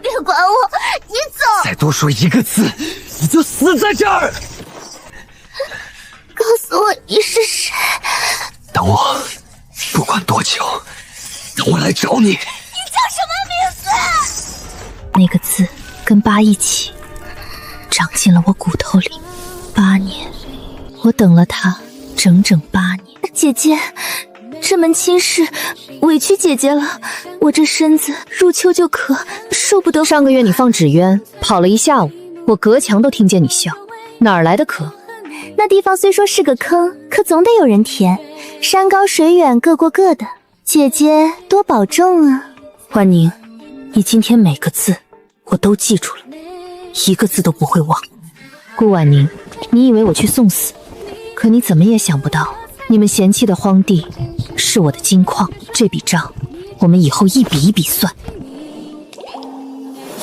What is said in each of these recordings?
别管我，你走！再多说一个字，你就死在这儿！告诉我你是谁？等我，不管多久，等我来找你。你叫什么名字？那个字跟疤一起长进了我骨头里。8年，我等了他整整8年。姐姐，这门亲事委屈姐姐了。我这身子入秋就渴，受不得。上个月你放纸鸢跑了一下午，我隔墙都听见你笑，哪儿来的渴？那地方虽说是个坑，可总得有人填。山高水远，各过各的。姐姐多保重啊。万宁，你今天每个字我都记住了，一个字都不会忘。顾婉宁，你以为我去送死，可你怎么也想不到，你们嫌弃的荒地是我的金矿。这笔账我们以后一笔一笔算。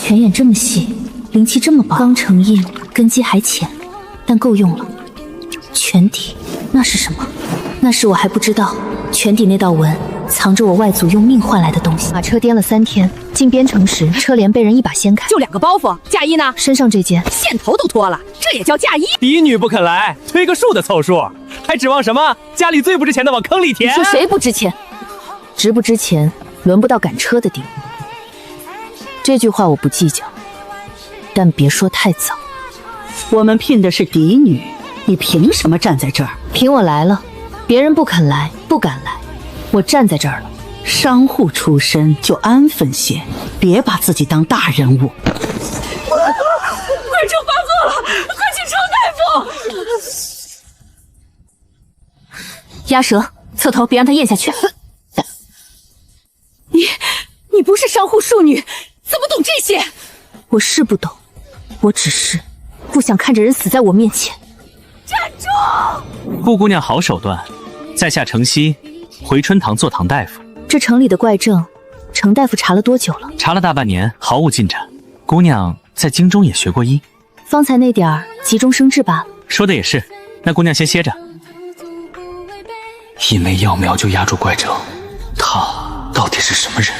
泉眼这么细，灵气这么薄，刚成印，根基还浅，但够用了。泉底那是什么？那是我还不知道泉底那道纹藏着我外祖用命换来的东西。马车颠了3天，进边城时车帘被人一把掀开，就2个包袱，嫁衣呢？身上这件线头都脱了，这也叫嫁衣？嫡女不肯来，推个数的凑数，还指望什么？家里最不值钱的往坑里填？你说谁不值钱？值不值钱，轮不到赶车的地步。这句话我不计较，但别说太早。我们聘的是嫡女，你凭什么站在这儿？凭我来了，别人不肯来，不敢来，我站在这儿了。商户出身就安分些，别把自己当大人物。快症发作了，快请程大夫！压舌，侧头，别让他咽下去。你不是商户庶女，怎么懂这些？我是不懂，我只是不想看着人死在我面前。站住！顾姑娘好手段，在下程曦，回春堂做唐大夫。这城里的怪症，程大夫查了多久了？查了大半年，毫无进展。姑娘在京中也学过医，方才那点儿急中生智罢了。说的也是，那姑娘先歇着。一枚药苗就压住怪症，他到底是什么人？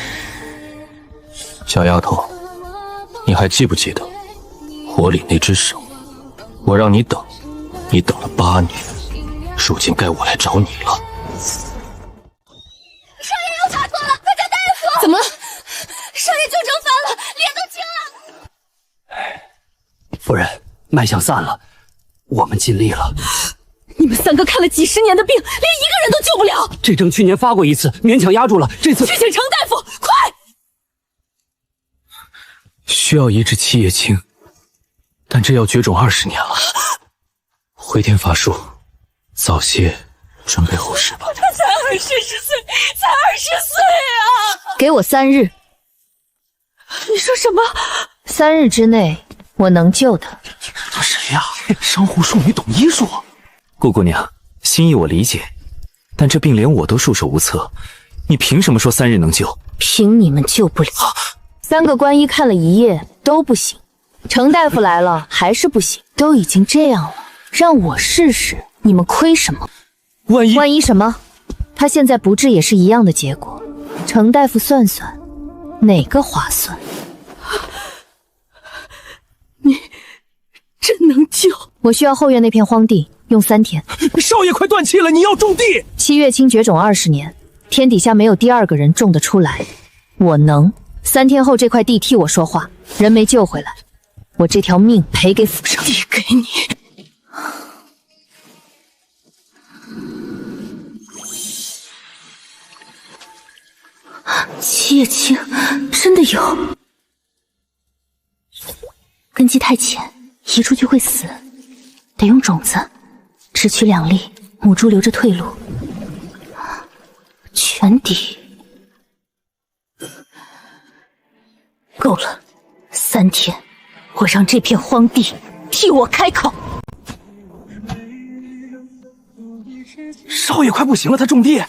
小丫头，你还记不记得火里那只手？我让你等，你等了8年，如今该我来找你了。少爷又发作了，快叫大夫！怎么了？少爷就蒸翻了，脸都青了。夫人，脉象散了，我们尽力了。你们3个看了几10年的病，连1个人都救不了。这症去年发过1次，勉强压住了，这次去请程大夫，快！需要移植七叶青，但这要绝种20年了。回天乏术，早些准备后事吧。他才20岁，才20岁啊！给我3日。你说什么？3日之内，我能救他。他谁呀？商户庶女懂医术。顾姑娘，心意我理解，但这病连我都束手无策，你凭什么说3日能救？凭你们救不了。3个观医看了1夜都不行，程大夫来了还是不行。都已经这样了，让我试试，你们亏什么？万一什么？他现在不治也是一样的结果。程大夫算算，哪个划算？你真能救？我需要后院那片荒地，用3天。少爷快断气了，你要种地。七月青绝种20年，天底下没有第2个人种得出来。我能。3天后这块地替我说话，人没救回来，我这条命赔给府上。地给你。七叶青真的有，根基太浅，移出去会死，得用种子，只取2粒，母猪留着退路。泉底够了，3天，我让这片荒地替我开口。少爷快不行了，他种地，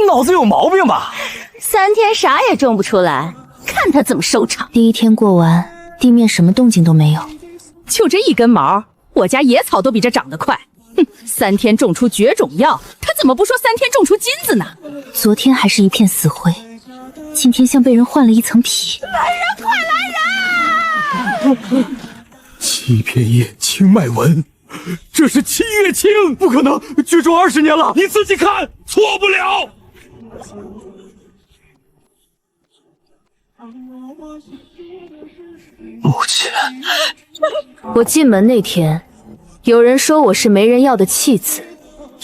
脑子有毛病吧？3天啥也种不出来，看他怎么收场。第1天过完，地面什么动静都没有，就这1根毛，我家野草都比这长得快。哼，3天种出绝种药，他怎么不说3天种出金子呢？昨天还是一片死灰，今天像被人换了一层皮。七片叶青脉纹，这是七月青，不可能，绝种20年了，你自己看，错不了。母亲，我进门那天，有人说我是没人要的弃子，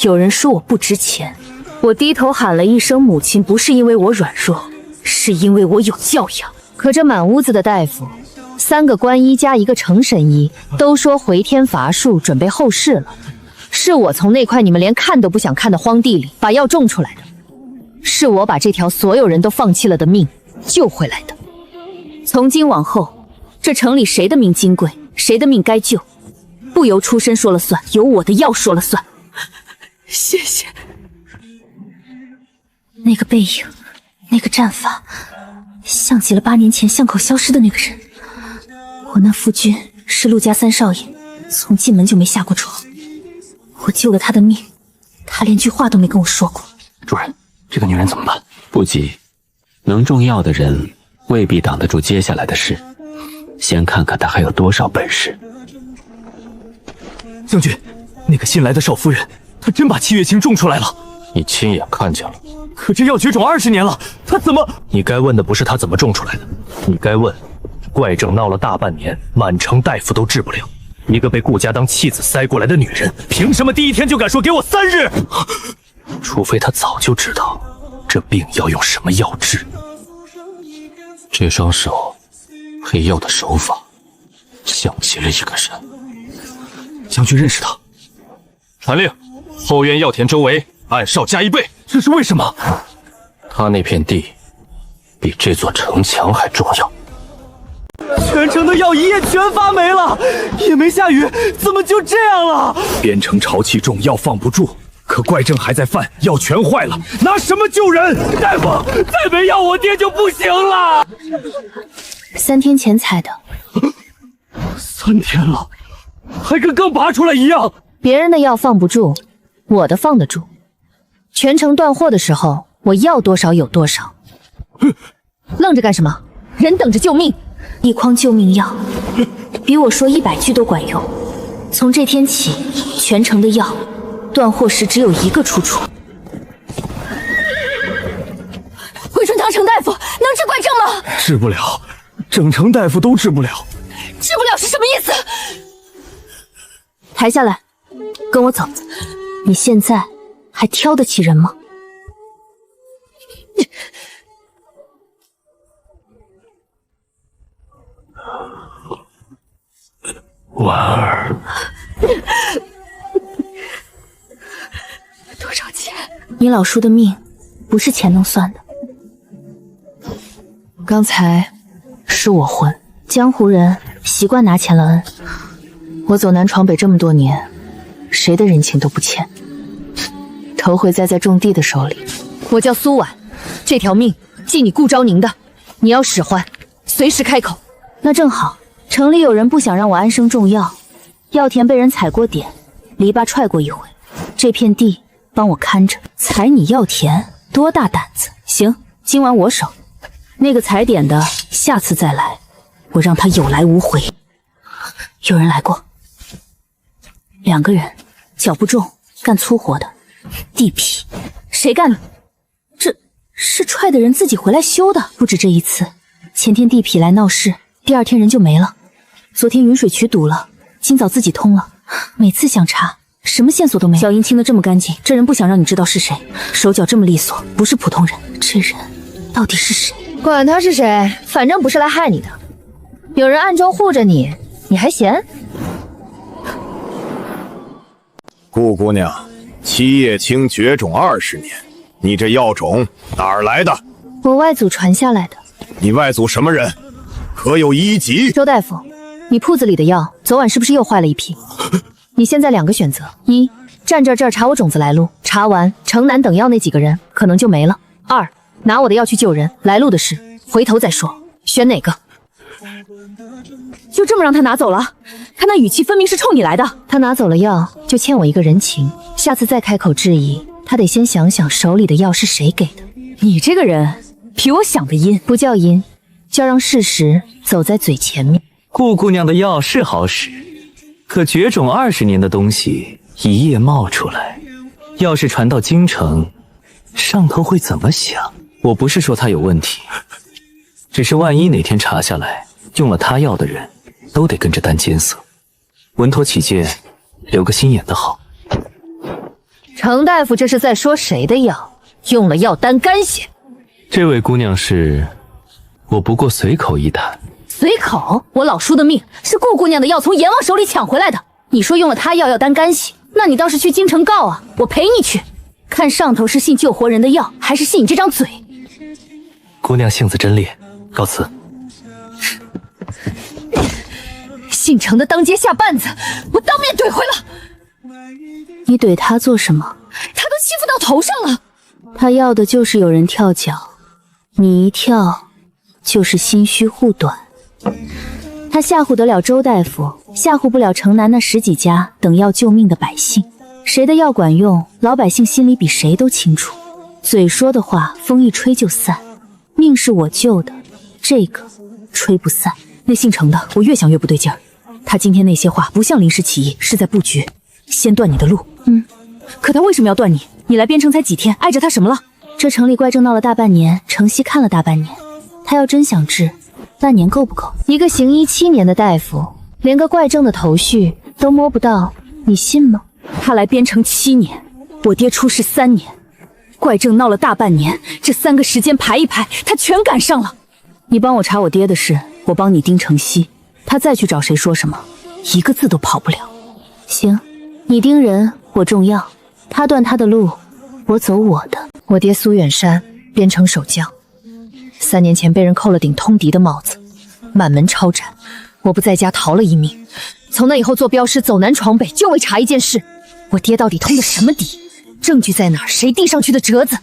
有人说我不值钱。我低头喊了一声母亲，不是因为我软弱，是因为我有教养。可这满屋子的大夫，3个官医加一个程神医，都说回天乏术，准备后事了。是我从那块你们连看都不想看的荒地里把药种出来的，是我把这条所有人都放弃了的命救回来的。从今往后，这城里谁的命金贵，谁的命该救，不由出身说了算，由我的药说了算。谢谢。那个背影，那个战法，像极了8年前巷口消失的那个人。我那夫君是陆家3少爷，从进门就没下过床。我救了他的命，他连句话都没跟我说过。主人，这个女人怎么办？不急，能种药的人未必挡得住接下来的事。先看看他还有多少本事。将军，那个新来的少夫人，她真把七月青种出来了。你亲眼看见了。可这药绝种20年了，她怎么……你该问的不是她怎么种出来的，你该问，怪症闹了大半年，满城大夫都治不了，一个被顾家当弃子塞过来的女人，凭什么第一天就敢说给我3日？除非她早就知道这病要用什么药治。这双手，黑药的手法，像极了一个人。将军认识他。传令，后院药田周围按哨加1倍。这是为什么？他那片地比这座城墙还重要。全城的药一夜全发没了，也没下雨，怎么就这样了？边城潮气重，药放不住，可怪症还在犯，药全坏了，拿什么救人？大夫，再没药我爹就不行了。3天前采的。3天了，还跟刚拔出来一样。别人的药放不住，我的放得住。全城断货的时候，我要多少有多少。愣着干什么？人等着救命。一筐救命药，比我说100句都管用。从这天起，全城的药断货时只有一个出处。回春堂程大夫，能治怪症吗？治不了，整城大夫都治不了。治不了是什么意思？抬下来，跟我走。你现在还挑得起人吗？婉儿，多少钱？你老叔的命不是钱能算的。刚才是我混，江湖人习惯拿钱了恩。我走南闯北这么多年，谁的人情都不欠，头回栽在种地的手里。我叫苏婉，这条命系你顾昭宁的，你要使唤，随时开口。那正好，城里有人不想让我安生种药，药田被人踩过点，篱笆踹过一回，这片地帮我看着。踩你药田，多大胆子！行，今晚我守，那个踩点的下次再来，我让他有来无回。有人来过，2个人，脚不重，干粗活的，地痞。谁干的？这是踹的人自己回来修的。不止这一次，前天地痞来闹事，第2天人就没了。昨天云水渠堵了，今早自己通了。每次想查，什么线索都没。脚印清得这么干净，这人不想让你知道是谁，手脚这么利索，不是普通人。这人到底是谁？管他是谁，反正不是来害你的。有人暗中护着你，你还嫌？顾姑娘，七叶青绝种20年，你这药种哪儿来的？我外祖传下来的。你外祖什么人？可有1级？周大夫，你铺子里的药昨晚是不是又坏了一批？你现在2个选择：一，站这儿查我种子来路，查完城南等药那几个人可能就没了；二，拿我的药去救人，来路的事回头再说。选哪个？就这么让他拿走了？他那语气分明是冲你来的。他拿走了药，就欠我一个人情，下次再开口质疑，他得先想想手里的药是谁给的。你这个人比我想的阴。不叫阴，叫让事实走在嘴前面。顾姑娘的药是好使，可绝种20年的东西一夜冒出来，要是传到京城，上头会怎么想？我不是说他有问题，只是万一哪天查下来用了他药的人，都得跟着担监色。稳妥起见，留个心眼的好。程大夫这是在说谁的药？用了要担干血。这位姑娘是，我不过随口一谈。随口？我老叔的命是顾姑娘的药从阎王手里抢回来的。你说用了他药要担干血，那你倒是去京城告啊，我陪你去，看上头是信救活人的药，还是信你这张嘴。姑娘性子真烈，告辞。姓程的当街下绊子，我当面怼回了。你怼他做什么？他都欺负到头上了。他要的就是有人跳脚，你一跳就是心虚护短。他吓唬得了周大夫，吓唬不了城南那10几家等要救命的百姓。谁的药管用，老百姓心里比谁都清楚。嘴说的话，风一吹就散。命是我救的，这个吹不散。那姓程的，我越想越不对劲儿。他今天那些话不像临时起意，是在布局，先断你的路。可他为什么要断你？你来边城才几天，碍着他什么了？这城里怪症闹了大半年，城西看了大半年，他要真想治，半年够不够？一个行医7年的大夫，连个怪症的头绪都摸不到，你信吗？他来边城7年，我爹出事3年，怪症闹了大半年，这3个时间排一排，他全赶上了。你帮我查我爹的事，我帮你盯城西，他再去找谁说什么，一个字都跑不了。行，你盯人，我种药，他断他的路，我走我的。我爹苏远山，边城守将，3年前被人扣了顶通敌的帽子，满门抄斩，我不在家逃了一命。从那以后做镖师，走南闯北，就为查一件事：我爹到底通的什么敌？证据在哪儿？谁递上去的折子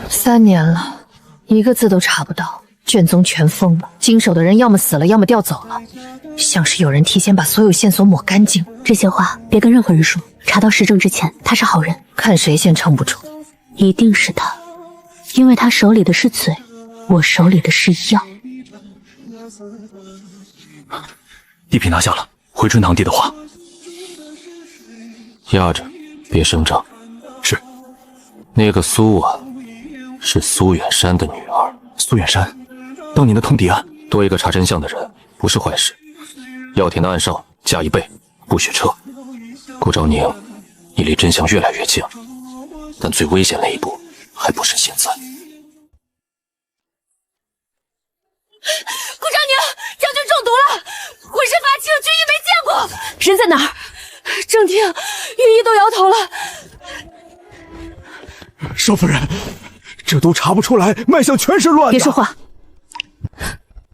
？3年了，一个字都查不到，卷宗全封了，经手的人要么死了，要么调走了，像是有人提前把所有线索抹干净。这些话别跟任何人说，查到实证之前，他是好人，看谁先撑不住。一定是他，因为他手里的是嘴，我手里的是药。地皮拿下了，回春堂弟的话。压着，别声张。是。那个苏啊，是苏远山的女儿。苏远山，当年的通敌案，多一个查真相的人，不是坏事。药田的暗哨加一倍，不许撤。顾昭宁，你离真相越来越近了，但最危险那一步还不是现在。顾昭宁，将军中毒了，浑身发青，军医没见过。人在哪儿？正厅，御医都摇头了。少夫人，这都查不出来，脉象全是乱的。别说话。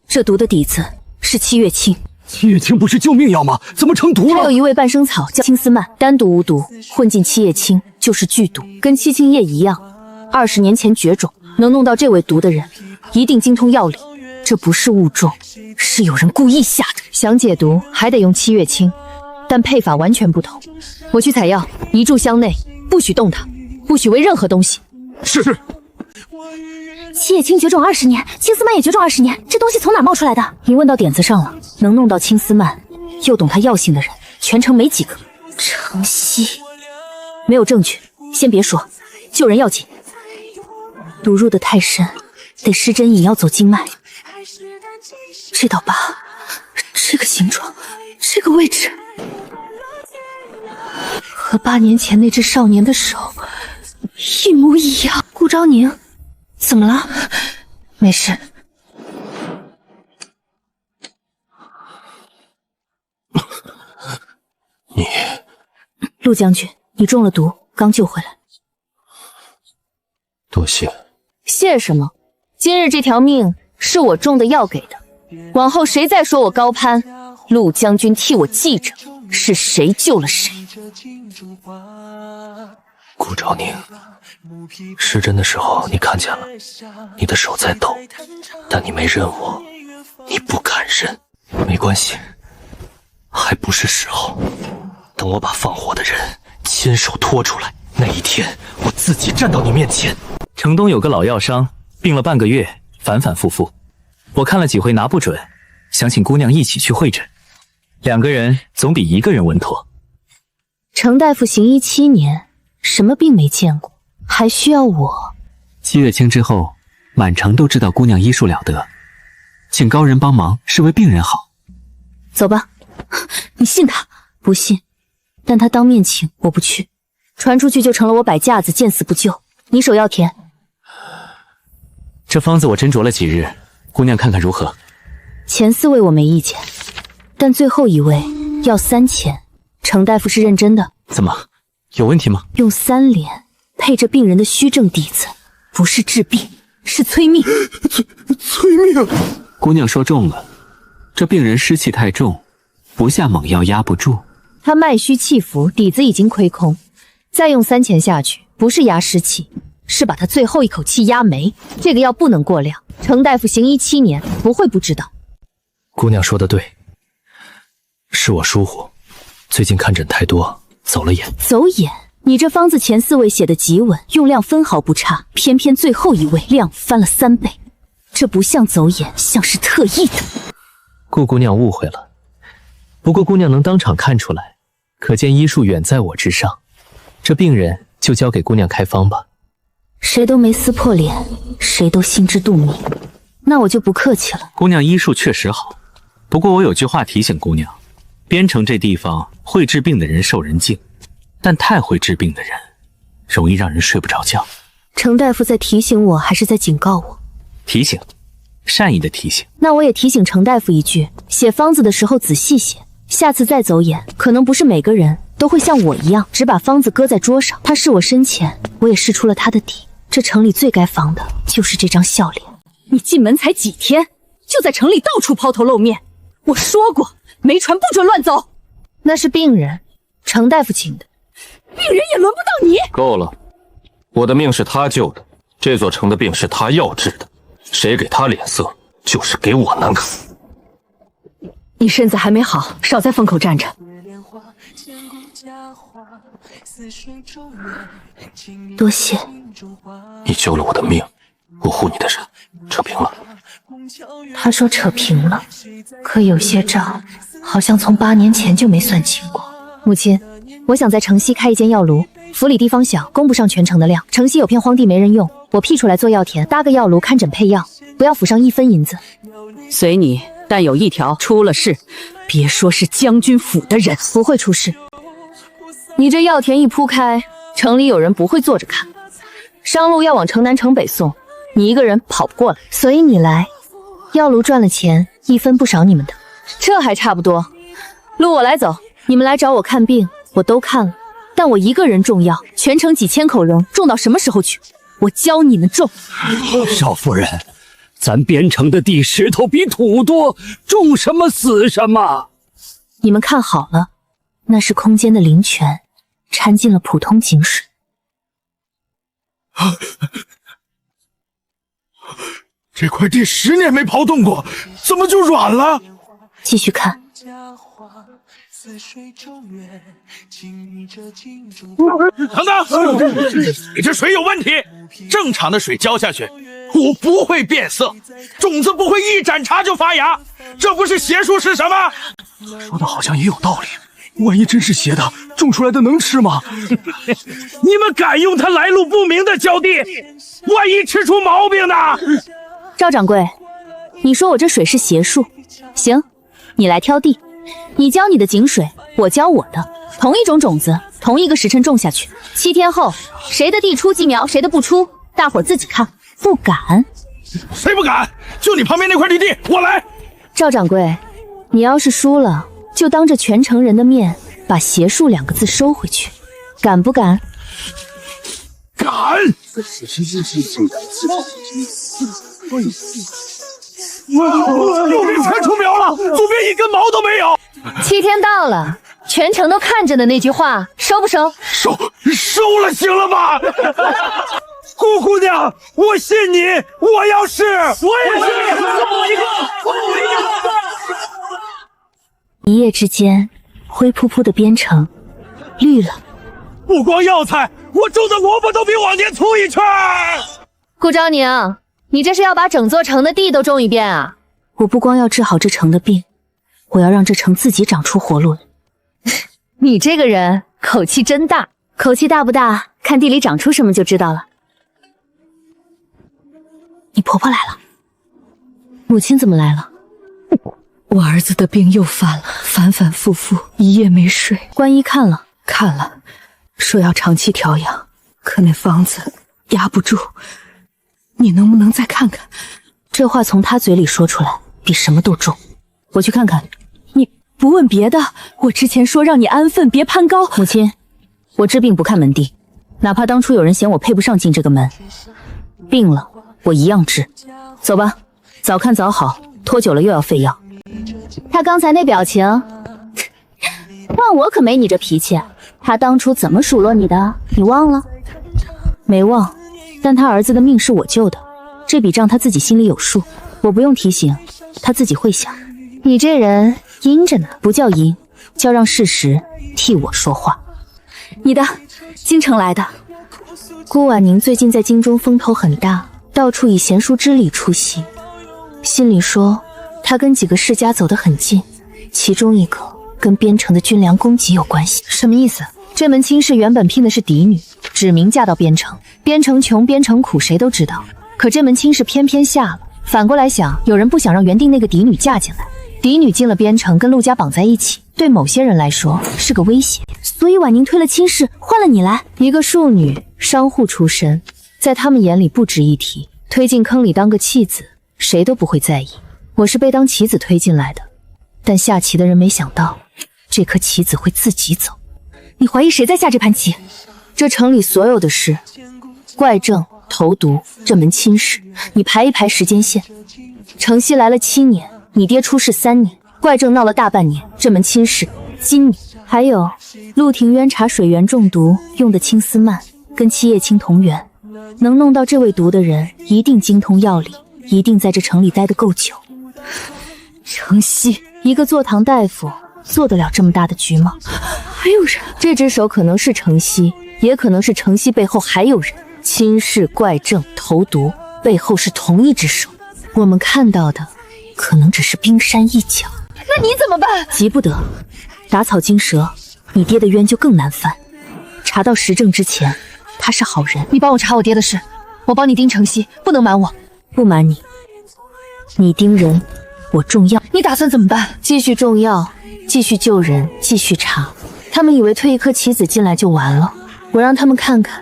这毒的底子是7月青。7月青不是救命药吗？怎么成毒了？还有一味半生草叫青丝蔓，单独无毒，混进7叶青就是剧毒，跟七青叶一样。20年前绝种，能弄到这味毒的人，一定精通药理。这不是误中，是有人故意下的。想解毒还得用7月青，但配法完全不同。我去采药，一炷香内不许动它，不许喂任何东西。是。7叶青绝种20年，青丝蔓也绝种20年，这东西从哪冒出来的？你问到点子上了，能弄到青丝蔓，又懂它药性的人，全城没几个。城西没有证据，先别说，救人要紧。毒入的太深，得施针引药走经脉。这道疤，这个形状，这个位置，和8年前那只少年的手一模一样。顾昭宁，怎么了？没事。你，陆将军，你中了毒，刚救回来。多谢。谢什么？今日这条命是我中的药给的，往后谁再说我高攀，陆将军替我记着，是谁救了谁。顾昭宁，施针的时候你看见了，你的手在抖，但你没认我，你不敢认。没关系，还不是时候。等我把放火的人亲手拖出来，那一天我自己站到你面前。城东有个老药商，病了半个月，反反复复。我看了几回拿不准，想请姑娘一起去会诊，2个人总比1个人稳妥。程大夫行医7年，什么病没见过，还需要我？7月清之后，满城都知道姑娘医术了得，请高人帮忙是为病人好。走吧。你信他？不信，但他当面请，我不去，传出去就成了我摆架子，见死不救。你手要甜。这方子我斟酌了几日，姑娘看看如何？前4位我没意见，但最后1位要3000。程大夫是认真的？怎么，有问题吗？用3联配着病人的虚症底子，不是治病，是催命。催命！姑娘说中了，这病人湿气太重，不下猛药压不住。他脉虚气浮，底子已经亏空，再用3000下去，不是压湿气，是把他最后一口气压没。这个药不能过量。程大夫行医7年，不会不知道。姑娘说的对，是我疏忽，最近看诊太多，走了眼。走眼？你这方子前4位写的极稳，用量分毫不差，偏偏最后1位量翻了3倍，这不像走眼，像是特意的。顾姑娘误会了，不过姑娘能当场看出来，可见医术远在我之上。这病人就交给姑娘开方吧。谁都没撕破脸，谁都心知肚明。那我就不客气了。姑娘医术确实好，不过我有句话提醒姑娘，边城这地方会治病的人受人敬，但太会治病的人容易让人睡不着觉。程大夫在提醒我，还是在警告我？提醒，善意的提醒。那我也提醒程大夫一句，写方子的时候仔细写，下次再走眼，可能不是每个人都会像我一样，只把方子搁在桌上。他视我深浅，我也试出了他的底。这城里最该防的就是这张笑脸。你进门才几天，就在城里到处抛头露面。我说过，没船不准乱走。那是病人，程大夫请的，病人也轮不到你。够了，我的命是他救的，这座城的病是他要治的，谁给他脸色，就是给我难看。你身子还没好，少在风口站着。多谢。你救了我的命，我护你的人扯平了。他说扯平了，可有些账好像从8年前就没算清过。母亲，我想在城西开一间药炉，府里地方小，供不上全城的量。城西有片荒地没人用，我辟出来做药田，搭个药炉看诊配药，不要府上1分银子。随你，但有一条，出了事，别说是将军府的人。不会出事。你这药田一铺开，城里有人不会坐着看。商路要往城南城北送，你一个人跑不过来，所以你来。药炉赚了钱，1分不少你们的。这还差不多。路我来走，你们来找我看病，我都看了，但我一个人种药，全城几千口人，种到什么时候去？我教你们种。少夫人，咱边城的地石头比土多，种什么死什么。你们看好了，那是空间的灵泉，掺进了普通井水。这块地10年没刨动过，怎么就软了？继续看。等等，你这水有问题，正常的水浇下去，土不会变色，种子不会一盏茶就发芽，这不是邪术是什么？说的好像也有道理，万一真是邪的，种出来的能吃吗？你们敢用它来路不明的浇地，万一吃出毛病呢？赵掌柜，你说我这水是邪术，行，你来挑地，你浇你的井水，我浇我的，同一种种子，同一个时辰种下去，7天后，谁的地出鸡苗，谁的不出，大伙儿自己看。不敢？谁不敢？就你旁边那块绿地，我来。赵掌柜，你要是输了，就当着全城人的面把邪术2个字收回去，敢不敢？敢！右边全出苗了，左边一根毛都没有。7天到了，全城都看着的那句话，收不收？收了，行了吧？顾姑娘，我信你，我要试，我也是，我一个。一夜之间，灰扑扑的边城绿了。不光药材，我种的萝卜都比往年粗一圈。顾昭宁，你这是要把整座城的地都种一遍啊？我不光要治好这城的病，我要让这城自己长出活路来。你这个人口气真大，口气大不大，看地里长出什么就知道了。你婆婆来了。母亲怎么来了？我儿子的病又犯了，反反复复，一夜没睡。观医看了，看了，说要长期调养，可那方子压不住。你能不能再看看？这话从他嘴里说出来，比什么都重。我去看看。你不问别的，我之前说让你安分，别攀高。母亲，我治病不看门第，哪怕当初有人嫌我配不上进这个门，病了我一样治。走吧，早看早好，拖久了又要费药。他刚才那表情，换我可没你这脾气。他当初怎么数落你的，你忘了？没忘，但他儿子的命是我救的，这笔账他自己心里有数，我不用提醒，他自己会想。你这人阴着呢，不叫阴，叫让事实替我说话。你的，京城来的。顾婉宁最近在京中风头很大，到处以贤淑之礼出席，心里说他跟几个世家走得很近，其中一个跟边城的军粮供给有关系。什么意思？这门亲事原本聘的是嫡女，指明嫁到边城，边城穷边城苦谁都知道，可这门亲事偏偏下了。反过来想，有人不想让原定那个嫡女嫁进来，嫡女进了边城跟陆家绑在一起，对某些人来说是个威胁，所以婉宁推了亲事，换了你来。一个庶女，商户出身，在他们眼里不值一提，推进坑里当个弃子，谁都不会在意。我是被当棋子推进来的，但下棋的人没想到，这颗棋子会自己走。你怀疑谁在下这盘棋？这城里所有的事，怪症、投毒这门亲事，你排一排时间线。城西来了7年，你爹出事3年，怪症闹了大半年，这门亲事今年。还有陆庭渊茶水源中毒用的青丝蔓，跟七叶青同源，能弄到这味毒的人，一定精通药理，一定在这城里待得够久。城西一个坐堂大夫做得了这么大的局吗？还有人？这只手可能是城西，也可能是城西背后还有人。亲事、怪症、投毒，背后是同一只手。我们看到的可能只是冰山一角。那你怎么办？急不得，打草惊蛇，你爹的冤就更难翻。查到实证之前，他是好人。你帮我查我爹的事，我帮你盯城西，不能瞒我。不瞒你，你盯人，我种药。你打算怎么办？继续种药，继续救人，继续查。他们以为推一颗棋子进来就完了，我让他们看看，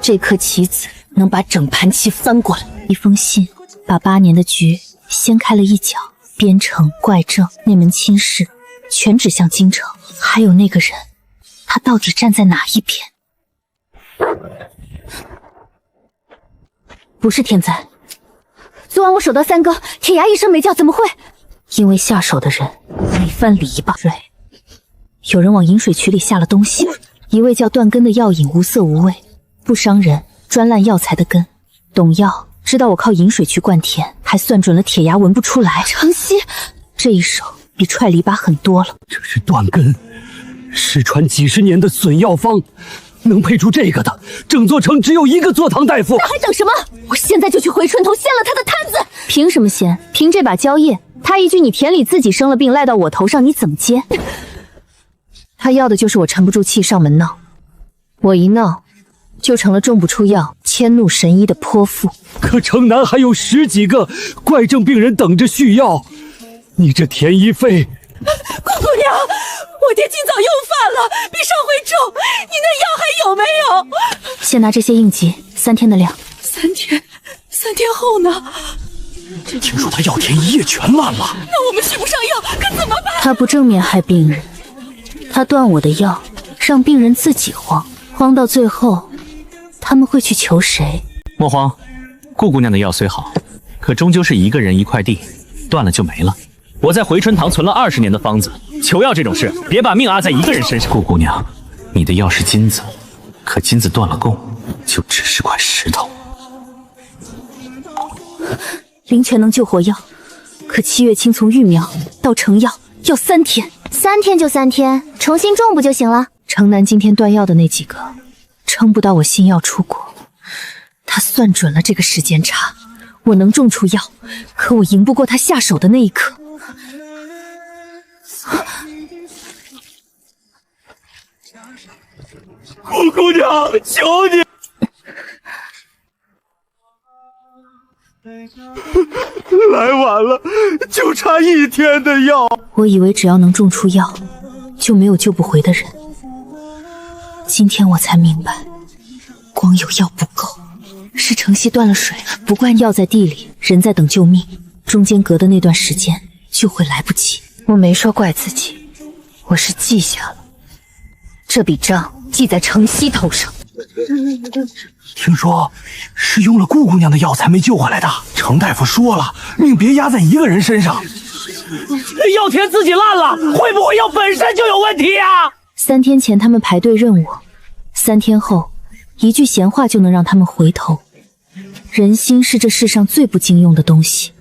这颗棋子能把整盘棋翻过来。一封信把8年的局掀开了一角，边城、怪症那门亲事全指向京城。还有那个人，他到底站在哪一边？不是天灾。昨晚我手到3勾，铁牙一声没叫，怎么会？因为下手的人没翻篱笆。对，有人往饮水渠里下了东西。一味叫断根的药引无色无味，不伤人，专烂药材的根。懂药，知道我靠饮水渠灌田，还算准了铁牙闻不出来。城西这一手比踹篱笆狠多了。这是断根，失传几10年的损药方，能配出这个的，整座城只有一个坐堂大夫。那还等什么？我现在就去回春头掀了他的摊子。凭什么掀？凭这把蕉叶。他一句你田里自己生了病赖到我头上，你怎么接？他要的就是我沉不住气上门闹，我一闹就成了种不出药迁怒神医的泼妇。可城南还有10几个怪症病人等着续药，你这田医费……姑娘，我爹今早又犯了，比上回重，你那药还有没有？先拿这些应急，3天的量。3天后呢？听说他药田一夜全烂了，那我们续不上药，可怎么办？他不正面害病人，他断我的药，让病人自己慌，慌到最后，他们会去求谁？莫慌，顾姑娘的药虽好，可终究是一个人一块地，断了就没了。我在回春堂存了20年的方子，求药这种事，别把命压在一个人身上。顾姑娘，你的药是金子，可金子断了供，就只是块石头。灵泉能救活药，可七月青从育苗到成药要3天。3天就3天，重新种不就行了？城南今天断药的那几个，撑不到我新药出国。他算准了这个时间差，我能种出药，可我赢不过他下手的那一刻。顾姑娘，求你！来晚了，就差1天的药。我以为只要能种出药，就没有救不回的人。今天我才明白，光有药不够，是程曦断了水，不怪药在地里，人在等救命，中间隔的那段时间就会来不及。我没说怪自己，我是记下了，这笔账记在程曦头上。听说是用了顾姑娘的药才没救回来的。程大夫说了，命别压在一个人身上。药田自己烂了，会不会药本身就有问题啊？3天前他们排队认我，3天后一句闲话就能让他们回头。人心是这世上最不经用的东西，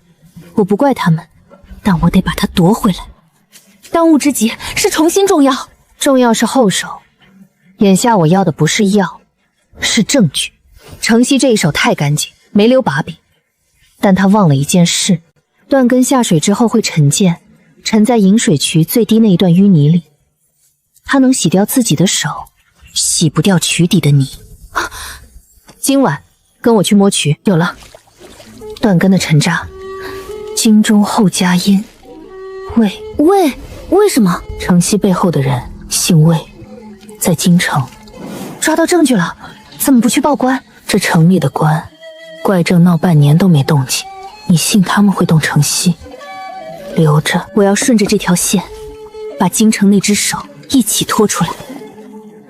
我不怪他们，但我得把它夺回来。当务之急是重新种药，种药是后手，眼下我要的不是药，是证据。程曦这一手太干净，没留把柄，但他忘了一件事：断根下水之后会沉溅，沉在引水渠最低那一段淤泥里。他能洗掉自己的手，洗不掉渠底的泥。今晚跟我去摸渠。有了，断根的沉渣，经中后加阴。为什么？程曦背后的人姓魏，在京城。抓到证据了，怎么不去报官？这城里的官，怪政闹半年都没动静，你信他们会动程曦？留着，我要顺着这条线，把京城那只手一起拖出来。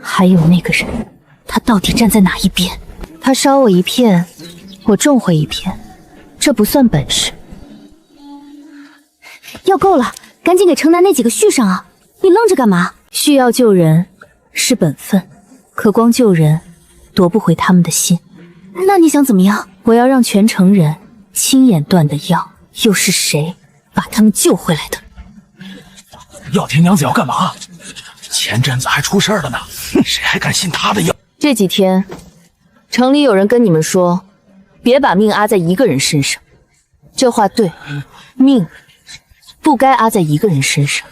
还有那个人，他到底站在哪一边？他烧我一片，我种回一片，这不算本事。药够了，赶紧给城南那几个续上啊！你愣着干嘛？需要救人是本分，可光救人夺不回他们的心。那你想怎么样？我要让全城人亲眼断的药，又是谁把他们救回来的？药田娘子要干嘛？前阵子还出事了呢，谁还敢信她的药？这几天城里有人跟你们说，别把命压在一个人身上。这话对，命不该压在一个人身上。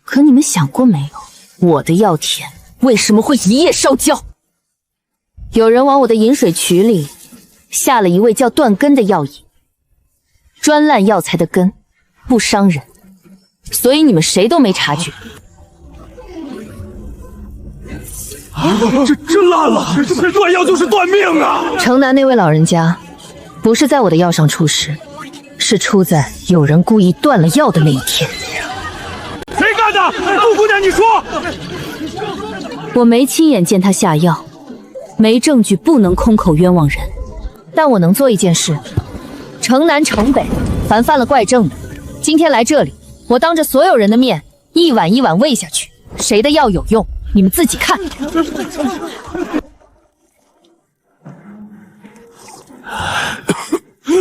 可你们想过没有，我的药田为什么会一夜烧焦？有人往我的引水渠里下了一味叫断根的药引，专烂药材的根，不伤人，所以你们谁都没察觉。这真烂了！断药就是断命啊！城南那位老人家，不是在我的药上出事，是出在有人故意断了药的那一天。谁干的？顾姑娘，你说！我没亲眼见他下药，没证据，不能空口冤枉人。但我能做一件事：城南城北，凡犯了怪症的，今天来这里，我当着所有人的面，一碗一碗喂下去。谁的药有用，你们自己看。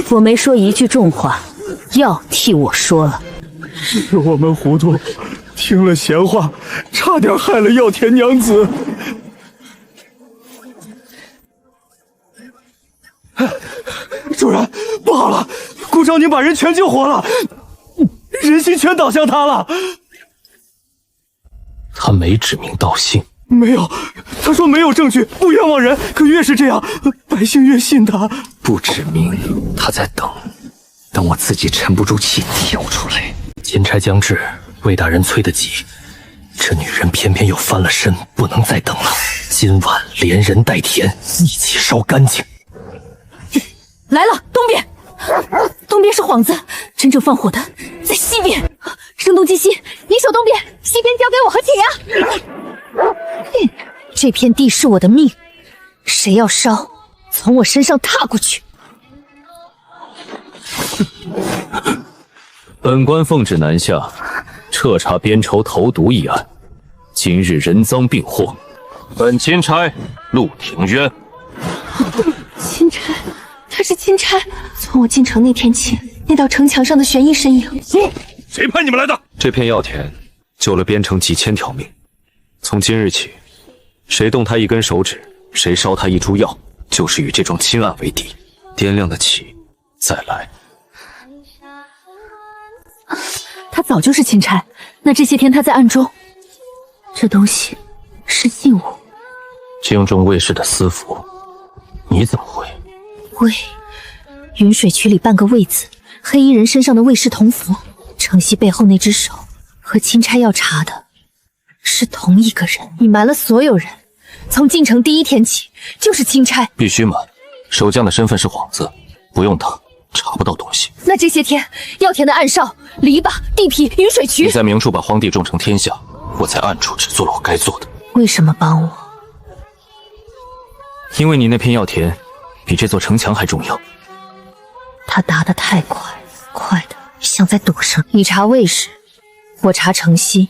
我没说一句重话，药替我说了。是我们糊涂，听了闲话，差点害了药田娘子。主人，不好了！顾少宁把人全救活了，人心全倒向他了。他没指名道姓。没有，他说没有证据，不冤枉人。可越是这样，百姓越信他。不指名，他在等我自己沉不住气跳出来。钦差将至，魏大人催得急，这女人偏偏又翻了身，不能再等了。今晚连人带田一起烧干净。来了，东边，东边是幌子，真正放火的在西边。声东击西，你守东边，西边交给我和铁牙。这片地是我的命，谁要烧，从我身上踏过去。本官奉旨南下，彻查边仇投毒一案。今日人赃并获，本钦差陆庭渊。钦差，他是钦差。从我进城那天起，那道城墙上的悬疑身影。谁派你们来的？这片药田救了边城几千条命，从今日起，谁动他一根手指，谁烧他一株药，就是与这桩亲案为敌。掂量得起，再来。他早就是钦差，那这些天他在暗中，这东西是信物。京中卫士的私服，你怎么会？卫，云水区里半个卫字，黑衣人身上的卫士同服，程曦背后那只手和钦差要查的是同一个人。你瞒了所有人，从进城第一天起就是钦差。必须瞒，守将的身份是幌子，不用他查不到东西。那这些天药田的暗哨、篱笆、地痞、云水区，你在明处把荒地种成天下，我在暗处只做了我该做的。为什么帮我？因为你那片药田比这座城墙还重要。他答得太快，快的像在赌上。你查卫士，我查程曦，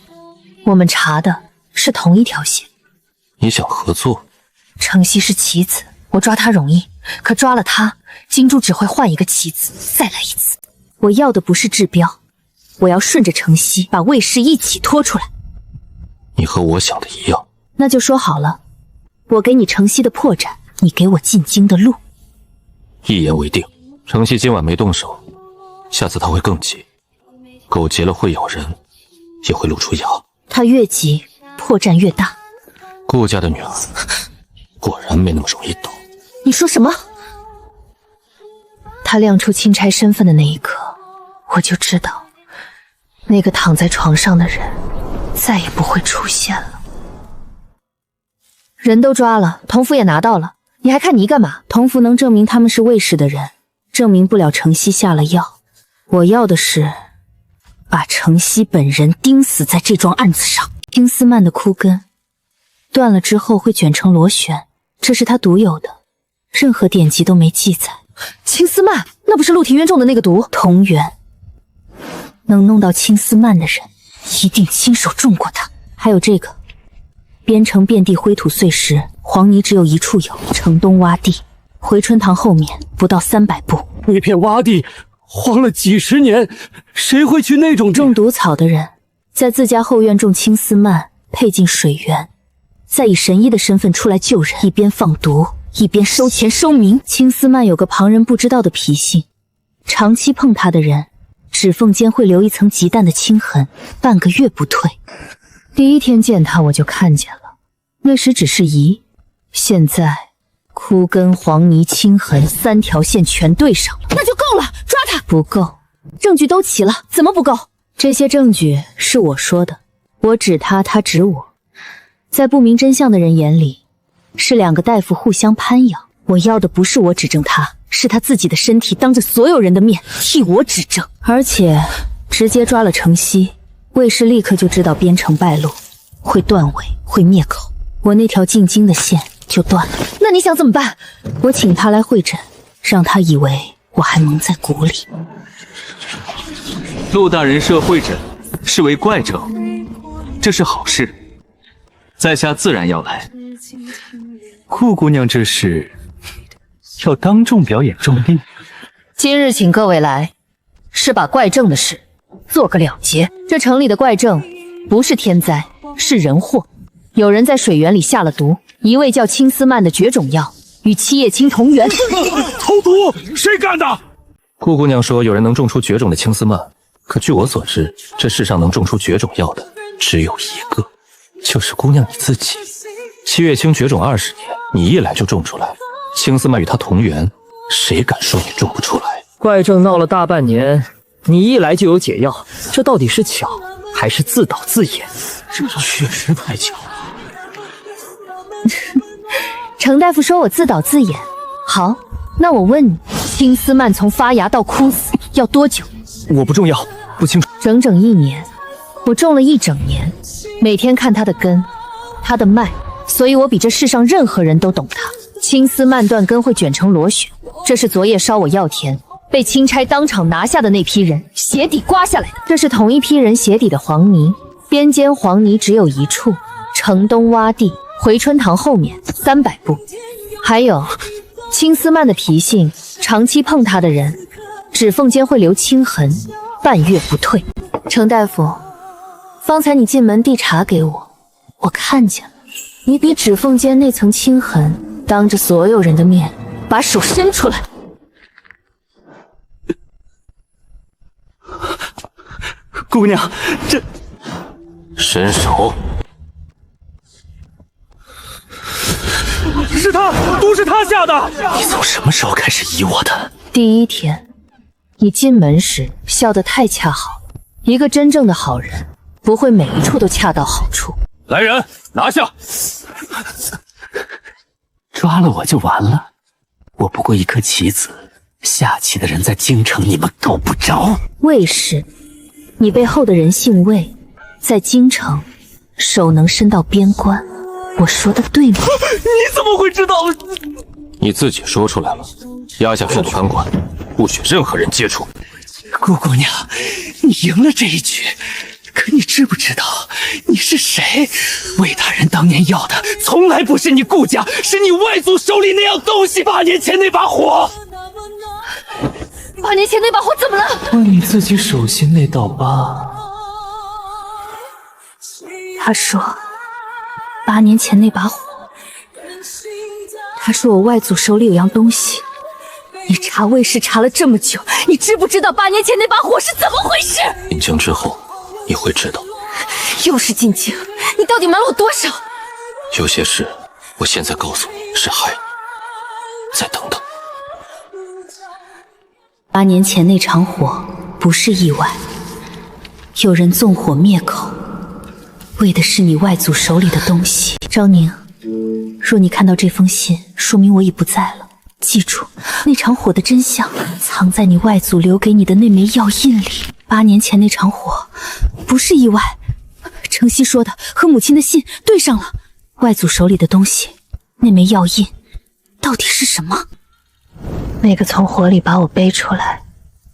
我们查的是同一条线。你想合作？程曦是棋子，我抓他容易，可抓了他，金珠只会换一个棋子，再来一次。我要的不是治标，我要顺着程曦把卫士一起拖出来。你和我想的一样。那就说好了，我给你程曦的破绽，你给我进京的路。一言为定。程曦今晚没动手，下次他会更急。狗急了会咬人，也会露出牙。他越急，破绽越大。顾家的女儿果然没那么容易倒。你说什么？他亮出钦差身份的那一刻，我就知道，那个躺在床上的人再也不会出现了。人都抓了，同符也拿到了，你还看泥干嘛？同符能证明他们是卫士的人，证明不了程曦下了药。我要的是把程曦本人钉死在这桩案子上。青丝蔓的枯根断了之后会卷成螺旋，这是他独有的，任何典籍都没记载。青丝蔓，那不是陆庭渊种的那个毒？同源，能弄到青丝蔓的人一定亲手种过它。还有这个边城遍地灰土碎石，黄泥只有一处有，城东洼地，回春堂后面不到300步。那片洼地荒了几十年，谁会去那种种毒草的人在自家后院种青丝蔓，配进水源，再以神医的身份出来救人，一边放毒一边收钱收名。青丝蔓有个旁人不知道的脾性，长期碰它的人指缝间会留一层极淡的青痕，半个月不退。第一天见他我就看见了，那时只是疑，现在枯根、黄泥、青痕3条线全对上了。那就够了，抓他！不够，证据都齐了，怎么不够？这些证据是我说的，我指他，他指我，在不明真相的人眼里，是2个大夫互相攀咬。我要的不是我指证他，是他自己的身体当着所有人的面替我指证，而且直接抓了程曦，卫士立刻就知道边城败露，会断尾，会灭口，我那条进京的线就断了。那你想怎么办？我请他来会诊，让他以为我还蒙在鼓里。陆大人设会诊，是为怪症，这是好事，在下自然要来。顾姑娘这是要当众表演重力？今日请各位来，是把怪症的事做个了结。这城里的怪症不是天灾，是人祸。有人在水源里下了毒，一味叫青丝蔓的绝种药与七叶青同源。投毒，谁干的？顾姑娘说有人能种出绝种的青丝蔓，可据我所知，这世上能种出绝种药的只有一个，就是姑娘你自己。七月青绝种20年，你一来就种出来，青丝蔓与它同源，谁敢说你种不出来？怪症闹了大半年，你一来就有解药，这到底是巧还是自导自演？这确实太巧了。程大夫说我自导自演，好，那我问你，青丝蔓从发芽到枯死要多久？我不重要，不清楚。整整1年，我种了1整年，每天看它的根，它的脉，所以我比这世上任何人都懂它。青丝蔓断根会卷成螺旋，这是昨夜烧我药田被钦差当场拿下的那批人鞋底刮下来的，这是同一批人鞋底的黄泥，边间黄泥只有一处，城东洼地，回春堂后面300步。还有青丝蔓的脾性，长期碰它的人指缝间会留青痕，半月不退。程大夫，方才你进门递茶给我，我看见了，你比指缝间那层青痕当着所有人的面把手伸出来。姑娘，这伸手。是他，都是他下的。你从什么时候开始疑我的？第一天，你进门时笑得太恰好了。一个真正的好人，不会每一处都恰到好处。来人，拿下！抓了我就完了？我不过一颗棋子，下棋的人在京城，你们够不着。魏氏，你背后的人姓魏，在京城，手能伸到边关。我说的对吗？你怎么会知道？你自己说出来了，压下去的藩馆，不许任何人接触。顾姑娘，你赢了这一局，可你知不知道你是谁？魏大人当年要的从来不是你顾家，是你外祖手里那样东西。8年前那把火，8年前那把火怎么了？问你自己手心那道疤。他说，8年前那把火，他说我外祖手里有样东西。你查魏氏查了这么久，你知不知道8年前那把火是怎么回事？进京之后，你会知道。又是进京，你到底瞒了我多少？有些事，我现在告诉你是害你，再等等。8年前那场火不是意外，有人纵火灭口，为的是你外祖手里的东西。昭宁，若你看到这封信，说明我已不在了。记住，那场火的真相藏在你外祖留给你的那枚药印里。8年前那场火不是意外，程曦说的和母亲的信对上了。外祖手里的东西，那枚药印到底是什么？那个从火里把我背出来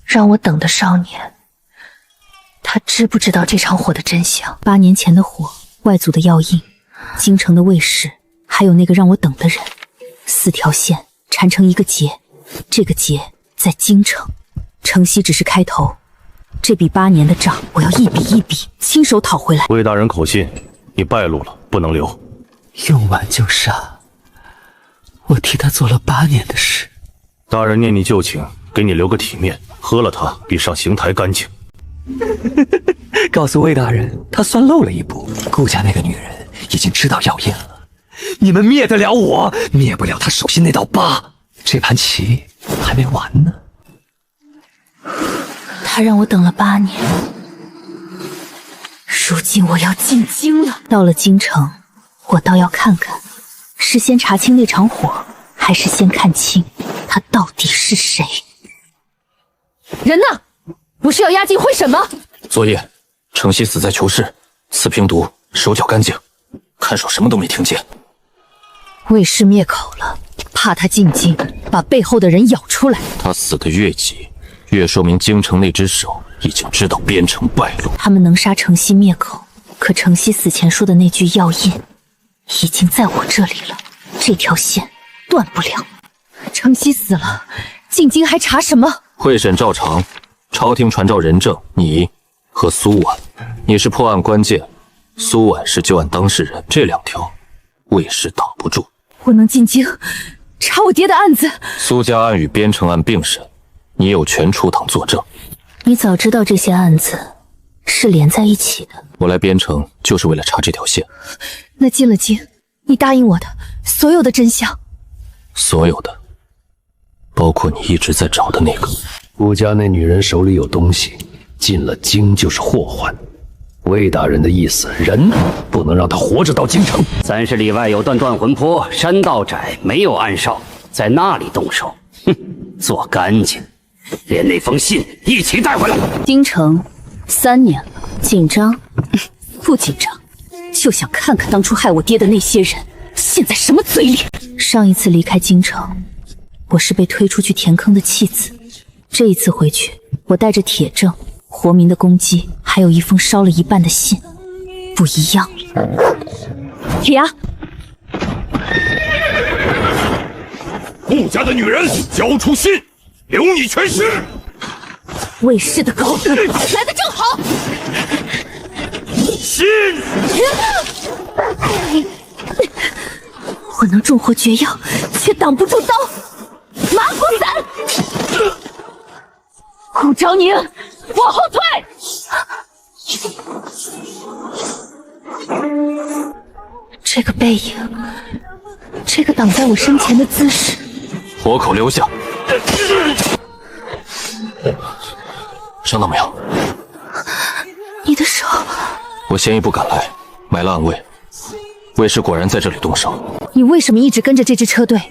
让我等的少年，他知不知道这场火的真相？8年前的火，外祖的药印，京城的卫士，还有那个让我等的人，4条线缠成一个结，这个结在京城。城西只是开头，这笔8年的账，我要一笔一笔亲手讨回来。魏大人口信，你败露了，不能留。用完就杀，我替他做了8年的事。大人念你旧情，给你留个体面，喝了它比上刑台干净。告诉魏大人，他算漏了一步。顾家那个女人已经知道药印了，你们灭得了我，灭不了她手心那道疤。这盘棋还没完呢。他让我等了8年，如今我要进京了。到了京城，我倒要看看，是先查清那场火，还是先看清他到底是谁。人呢？不是要押进会审吗？昨夜程曦死在囚室，刺平毒，手脚干净，看守什么都没听见。魏氏灭口了，怕他进京把背后的人咬出来。他死得越急，越说明京城那只手已经知道边城败露。他们能杀程曦灭口，可程曦死前说的那句药印已经在我这里了，这条线断不了。程曦死了，进京还查什么？会审照常，朝廷传召人证你和苏婉。你是破案关键，苏婉是旧案当事人，这2条魏氏挡不住。我能进京查我爹的案子。苏家案与边城案并审，你有权出堂作证。你早知道这些案子是连在一起的。我来边城就是为了查这条线。那进了京，你答应我的所有的真相，所有的，包括你一直在找的那个。顾家那女人手里有东西，进了京就是祸患。魏大人的意思，人不能让他活着到京城。30里外有段断魂坡，山道窄，没有暗哨，在那里动手，哼，做干净，连那封信一起带回来。京城3年了，紧张？不紧张，就想看看当初害我爹的那些人现在什么嘴脸。上一次离开京城，我是被推出去填坑的弃子。这一次回去，我带着铁证、活民的攻击，还有一封烧了一半的信，不一样了。铁牙，顾家的女人交出信，留你全尸。魏氏的狗来得正好。信，我能重获绝药，却挡不住刀。麻姑伞，顾昭宁，往后退！这个背影，这个挡在我身前的姿势，活口留下。伤到没有？你的手。我先一步赶来，埋了暗卫。卫士果然在这里动手。你为什么一直跟着这支车队？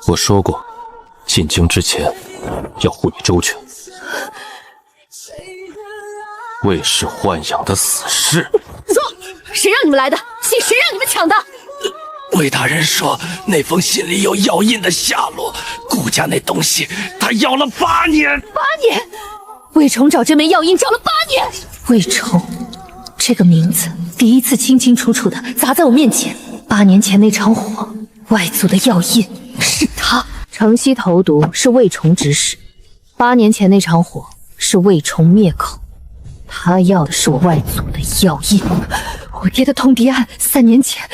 我说过，进京之前要护你周全。卫士豢养的死士。说，谁让你们来的？信谁让你们抢的？魏大人说那封信里有药印的下落，顾家那东西他要了8年。8年？魏崇找这枚药印找了8年。魏崇这个名字第一次清清楚楚的砸在我面前。8年前那场火，外族的药印是他。城西投毒是魏崇指使，8年前那场火是魏崇灭口，他要的是我外族的药印。我爹的通敌案3年前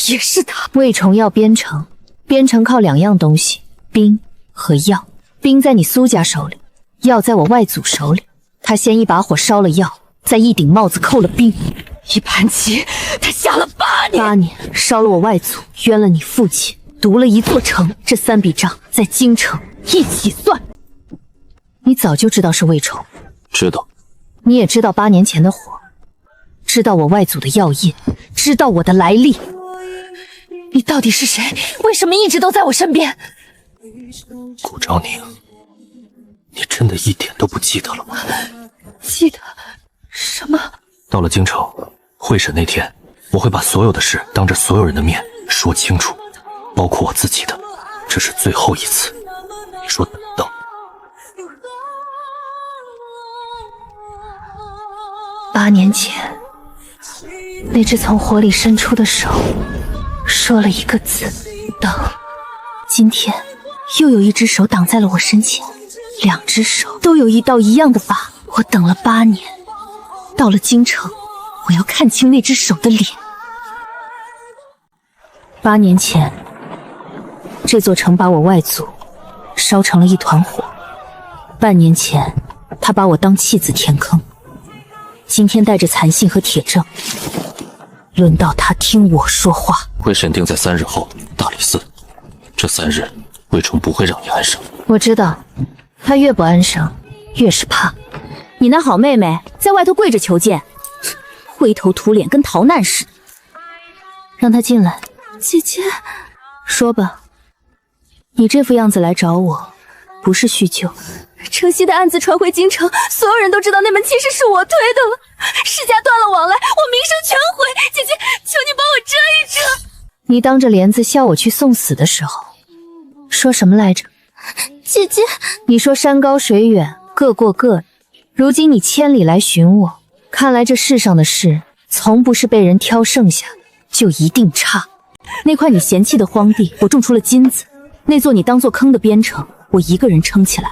也是他。魏崇要边城，边城靠2样东西，兵和药。兵在你苏家手里，药在我外祖手里。他先一把火烧了药，再一顶帽子扣了兵。一盘棋，他下了8年。8年烧了我外祖，冤了你父亲，毒了一座城。这3笔账在京城一起算。你早就知道是魏崇。知道。你也知道8年前的火，知道我外祖的药印，知道我的来历。你到底是谁？为什么一直都在我身边？顾昭宁，你真的一点都不记得了吗？记得什么？到了京城会审那天，我会把所有的事当着所有人的面说清楚，包括我自己的。这是最后一次，你说等。8年前，那只从火里伸出的手说了一个字：等。今天又有一只手挡在了我身前，2只手都有一道一样的疤。我等了8年，到了京城，我要看清那只手的脸。8年前，这座城把我外祖烧成了一团火。半年前，他把我当弃子填坑。今天带着残信和铁证，轮到他听我说话。会审定在3日后，大理寺。这3日，魏崇不会让你安生。我知道，他越不安生，越是怕。你那好妹妹在外头跪着求见，灰头土脸，跟逃难似的。让她进来。姐姐，说吧，你这副样子来找我，不是叙旧。城西的案子传回京城，所有人都知道那门亲事是我推的了，世家断了往来，我名声全毁。姐姐，求你帮我遮一遮。你当着帘子笑我去送死的时候，说什么来着？姐姐，你说山高水远，各过各的。如今你千里来寻我，看来这世上的事，从不是被人挑剩下的，就一定差。那块你嫌弃的荒地，我种出了金子；那座你当作坑的边城，我一个人撑起来。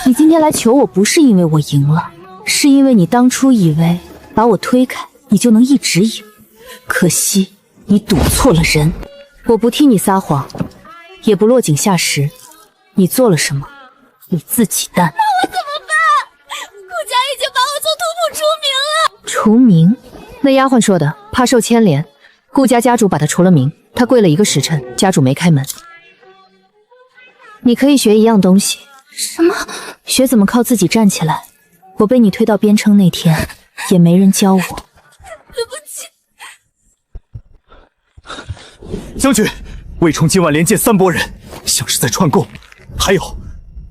你今天来求我，不是因为我赢了，是因为你当初以为把我推开，你就能一直赢。可惜你赌错了人。我不替你撒谎，也不落井下石。你做了什么，你自己担。那我怎么办？顾家已经把我从土除府除名了。名？那丫鬟说的，怕受牵连。顾家家主把他除了名，他跪了1个时辰，家主没开门。你可以学一样东西。什么？学怎么靠自己站起来。我被你推到边城那天，也没人教我。对不起。将军，魏崇今晚连见3拨人，像是在串供。还有，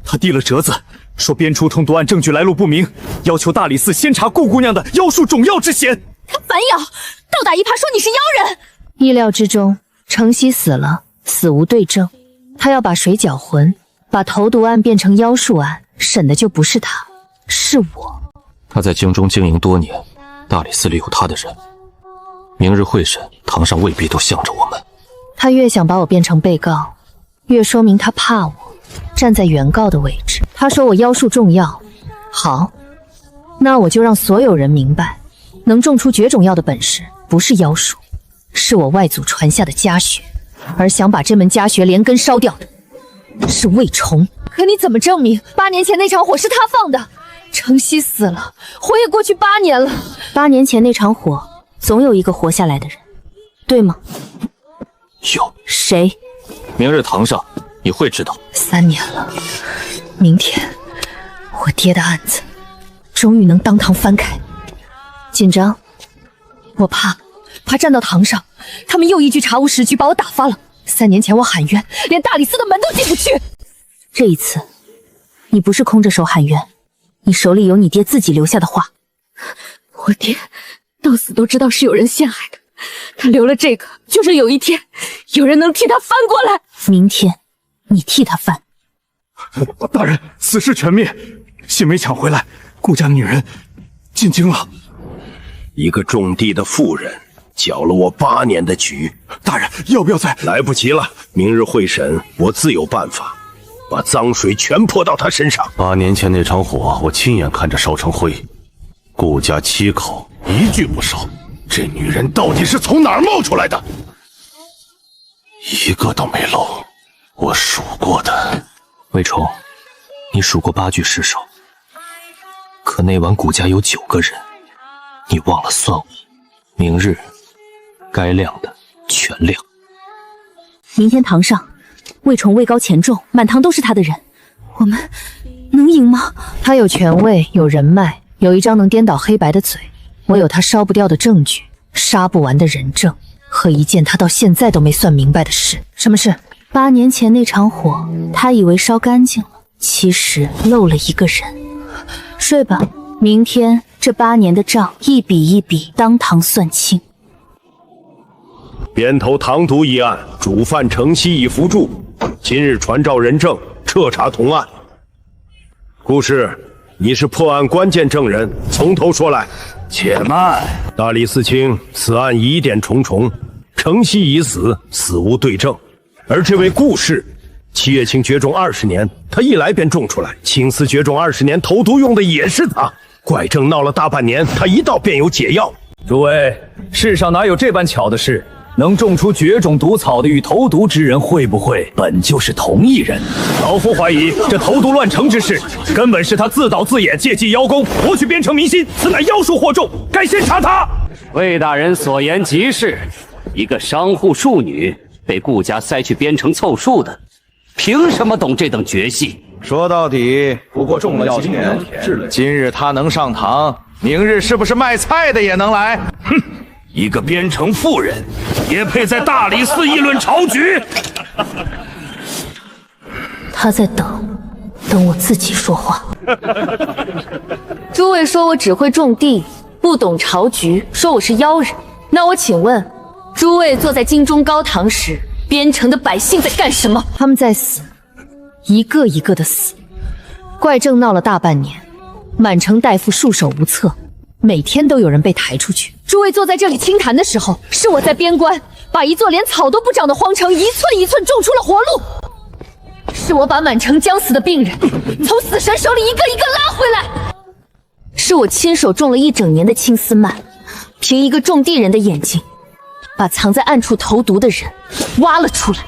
他递了折子，说边出通毒案证据来路不明，要求大理寺先查顾姑娘的妖术种药之嫌。他反咬，倒打一耙说你是妖人。意料之中，程曦死了，死无对证。他要把谁搅浑，把投毒案变成妖术案，审的就不是他，是我。他在京中经营多年，大理寺里有他的人。明日会审，堂上未必都向着我们。他越想把我变成被告，越说明他怕我，站在原告的位置。他说我妖术重药，好，那我就让所有人明白，能种出绝种药的本事不是妖术，是我外祖传下的家学，而想把这门家学连根烧掉的是魏崇。可你怎么证明8年前那场火是他放的？程曦死了，火也过去8年了。8年前那场火，总有一个活下来的人，对吗？有。谁？明日堂上你会知道。3年了，明天我爹的案子终于能当堂翻开。紧张，我怕站到堂上，他们又一句查无实据把我打发了。3年前我喊冤，连大理寺的门都进不去。这一次，你不是空着手喊冤，你手里有你爹自己留下的话。我爹到死都知道是有人陷害的，他留了这个，就是有一天有人能替他翻过来。明天，你替他翻。大人，此事全灭，信没抢回来，顾家女人进京了。一个种地的妇人搅了我8年的局。大人，要不要再……来不及了，明日会审，我自有办法，把脏水全泼到他身上。8年前那场火，我亲眼看着烧成灰，顾家7口一句不少。这女人到底是从哪儿冒出来的？一个都没漏，我数过的。魏冲，你数过8具尸首，可那晚顾家有9个人，你忘了算我。明日该亮的全亮。明天堂上，魏冲位高权重，满堂都是他的人，我们能赢吗？他有权位，有人脉，有一张能颠倒黑白的嘴，我有他烧不掉的证据，杀不完的人证，和一件他到现在都没算明白的事。什么事？8年前那场火，他以为烧干净了，其实漏了一个人。睡吧，明天这8年的账一笔一笔当堂算清。鞭头唐突一案，主犯程曦已伏住，今日传召人证，彻查同案。顾氏，你是破案关键证人，从头说来。且慢，大理寺卿，此案疑点重重，程曦已死，死无对证。而这位顾氏，7月清绝种20年，他一来便种出来。青丝绝种20年，投毒用的也是他。怪症闹了大半年，他一到便有解药。诸位，世上哪有这般巧的事？能种出绝种毒草的与投毒之人，会不会本就是同一人？老夫怀疑这投毒乱城之事，根本是他自导自演，借机邀功，博取边城民心，此乃妖术惑众，该先查他。魏大人所言极是，一个商户庶女被顾家塞去边城凑数的，凭什么懂这等绝戏？说到底，不过种了几年，今日他能上堂，明日是不是卖菜的也能来？哼！一个边城妇人，也配在大理寺议论朝局？他在等我自己说话。诸位说我只会种地，不懂朝局，说我是妖人。那我请问，诸位坐在京中高堂时，边城的百姓在干什么？他们在死，一个一个的死。怪症闹了大半年，满城大夫束手无策，每天都有人被抬出去。诸位坐在这里清谈的时候，是我在边关把一座连草都不长的荒城一寸一寸种出了活路，是我把满城将死的病人从死神手里一个一个拉回来，是我亲手种了1整年的青丝蔓，凭一个种地人的眼睛，把藏在暗处投毒的人挖了出来。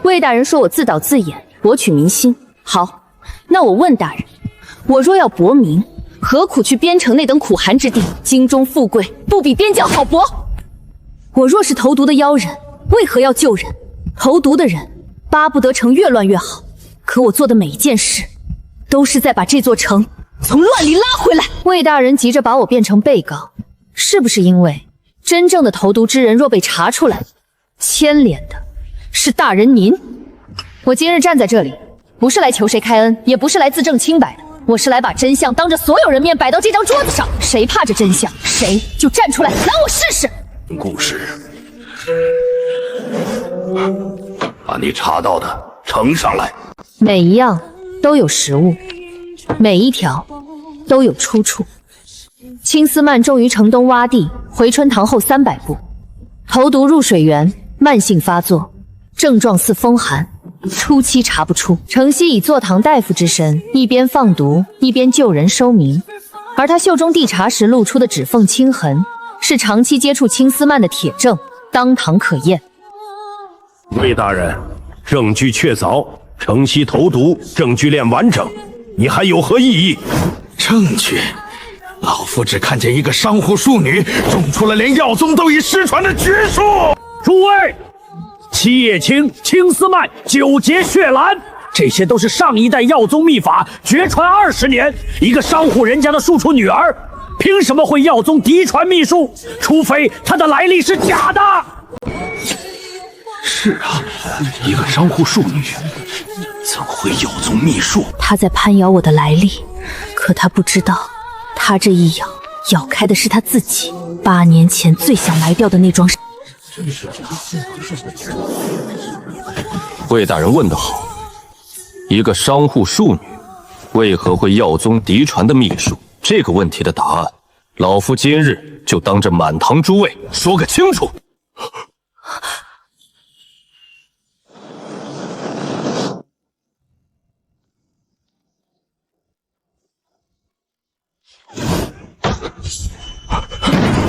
魏大人说我自导自演，博取民心。好，那我问大人，我若要博民，何苦去边城那等苦寒之地？京中富贵不比边疆好博。我若是投毒的妖人，为何要救人？投毒的人巴不得城越乱越好，可我做的每一件事，都是在把这座城从乱里拉回来。魏大人急着把我变成被告，是不是因为真正的投毒之人若被查出来，牵连的是大人您？我今日站在这里，不是来求谁开恩，也不是来自证清白的。我是来把真相当着所有人面摆到这张桌子上，谁怕这真相，谁就站出来拿我试试。顾氏，把你查到的呈上来。每一样都有实物，每一条都有出处。青丝蔓种于城东洼地，回春堂后300步，投毒入水源，慢性发作，症状似风寒，初期查不出。程曦以坐堂大夫之身，一边放毒，一边救人收民。而他袖中地查时露出的指缝青痕，是长期接触青丝蔓的铁证，当堂可验。魏大人，证据确凿，程曦投毒，证据链完整，你还有何异议？证据。老夫只看见一个商户庶女种出了连药宗都已失传的绝术。诸位，七叶青、青丝蔓、九节血兰，这些都是上一代药宗秘法，绝传20年。一个商户人家的庶出女儿，凭什么会药宗嫡传秘术？除非她的来历是假的。是啊，一个商户庶女，怎么会药宗秘术？他在攀咬我的来历，可他不知道，他这一咬，咬开的是他自己8年前最想埋掉的那桩。魏大人问得好，一个商户庶女为何会药宗嫡传的秘术？这个问题的答案，老夫今日就当着满堂诸位说个清楚。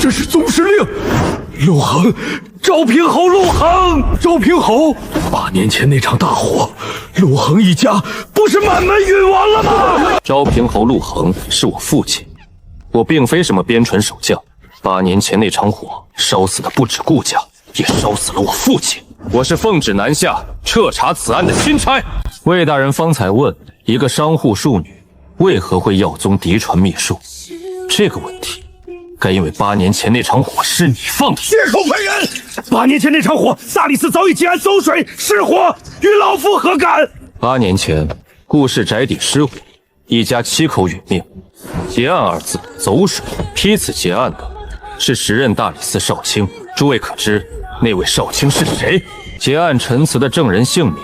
这是宗师令，陆恒，赵平侯陆恒，赵平侯，8年前那场大火，陆恒一家不是满门陨亡了吗？昭平侯陆恒是我父亲，我并非什么边陲守将。8年前那场火，烧死的不止顾家，也烧死了我父亲。我是奉旨南下彻查此案的钦差。魏大人方才问一个商户庶女为何会药宗嫡传秘术，这个问题该因为8年前那场火是你放的。血口喷人！8年前那场火，大理寺早已结案走水失火，与老夫何干？8年前，顾氏宅邸失火，一家7口殒命。结案2字，走水。批此结案的是时任大理寺少卿，诸位可知那位少卿是谁？结案陈词的证人姓名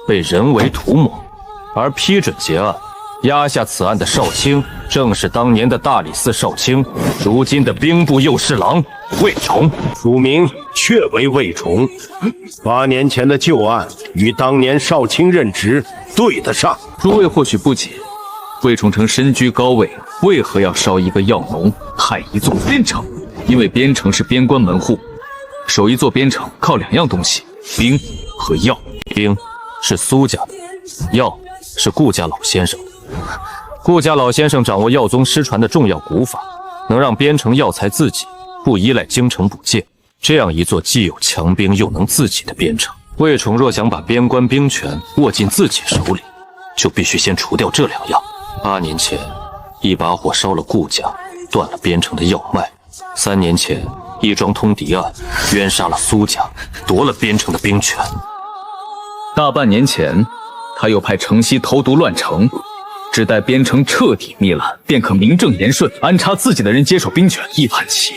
被人为涂抹，而批准结案压下此案的少卿，正是当年的大理寺少卿，如今的兵部右侍郎魏崇。署名确为魏崇。8年前的旧案与当年少卿任职对得上。诸位或许不解，魏崇城身居高位，为何要烧一个药农，害一座边城？因为边城是边关门户，守一座边城靠2样东西：兵和药。兵是苏家的，药是顾家老先生的。顾家老先生掌握药宗失传的重要古法，能让边城药材自给，不依赖京城补借。这样一座既有强兵又能自给的边城，魏宠若想把边关兵权握进自己手里，就必须先除掉这2样。8年前，一把火烧了顾家，断了边城的药脉；3年前，一桩通敌案冤杀了苏家，夺了边城的兵权。大半年前，他又派城西投毒乱城，只待边城彻底灭了，便可名正言顺安插自己的人接手兵权。一盘棋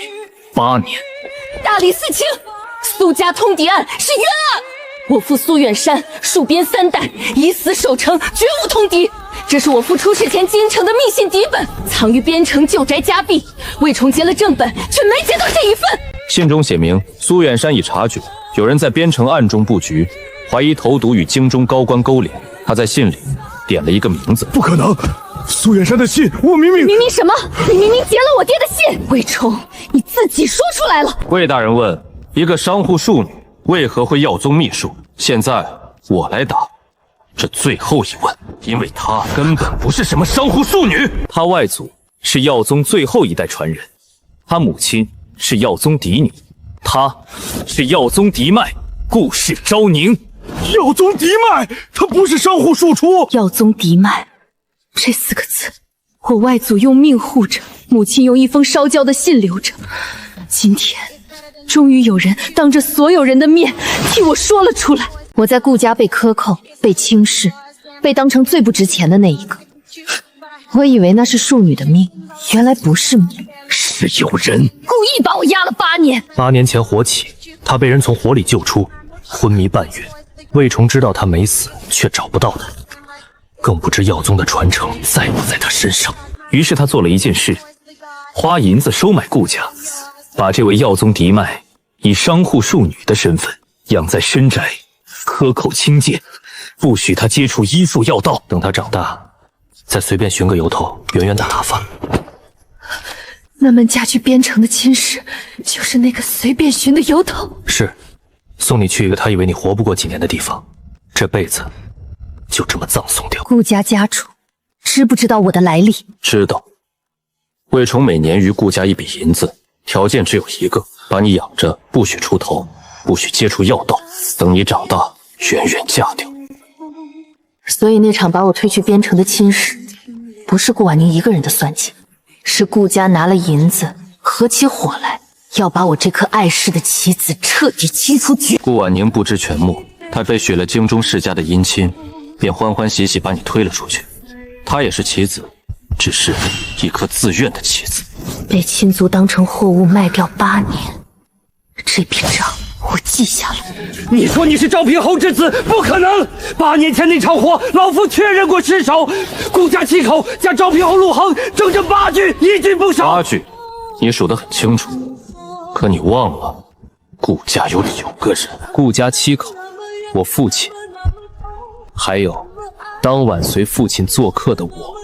8年。大理寺卿，苏家通敌案是冤案。我父苏远山戍边3代，以死守城，绝无通敌。这是我父出事前京城的密信底本，藏于边城旧宅家壁。魏崇劫了正本，却没劫到这一份。信中写明，苏远山已察觉有人在边城暗中布局，怀疑投毒与京中高官勾连。他在信里点了一个名字。不可能！苏远山的信，我明明什么？你明明劫了我爹的信！魏崇，你自己说出来了。魏大人问一个商户庶女为何会药宗秘术，现在我来答这最后一问，因为她根本不是什么商户庶女。她外祖是药宗最后一代传人，她母亲是药宗嫡女，她是药宗嫡脉顾氏昭宁。药宗嫡脉，她不是商户庶出。药宗嫡脉这4个字，我外祖用命护着，母亲用一封烧焦的信留着。今天终于有人当着所有人的面替我说了出来。我在顾家被克扣，被轻视，被当成最不值钱的那一个。我以为那是庶女的命，原来不是命，是有人故意把我压了8年。8年前火起，他被人从火里救出，昏迷半月。魏崇知道他没死，却找不到他，更不知药宗的传承在不在他身上。于是他做了一件事，花银子收买顾家，把这位药宗嫡脉以商户庶女的身份养在深宅，克扣轻戒，不许他接触医术药道。等他长大，再随便寻个由头，远远的打发。那么嫁去边城的亲事，就是那个随便寻的由头。是，送你去一个他以为你活不过几年的地方，这辈子就这么葬送掉。顾家家主知不知道我的来历？知道，魏崇每年于顾家一笔银子，条件只有一个，把你养着，不许出头，不许接触药道，等你长大，远远嫁掉。所以那场把我推去边城的亲事，不是顾婉宁一个人的算计，是顾家拿了银子，合起伙来，要把我这颗碍事的棋子彻底踢出局。顾婉宁不知全幕，她被许了京中世家的姻亲，便欢欢喜喜把你推了出去。她也是棋子，只是一颗自愿的棋子。被亲族当成货物卖掉8年，这笔账我记下了。你说你是赵平侯之子，不可能！8年前那场火，老夫确认过尸首，顾家7口加赵平侯陆恒，整整8具，一具不少。8具，你数得很清楚，可你忘了，顾家有9个人。顾家7口，我父亲，还有当晚随父亲做客的我。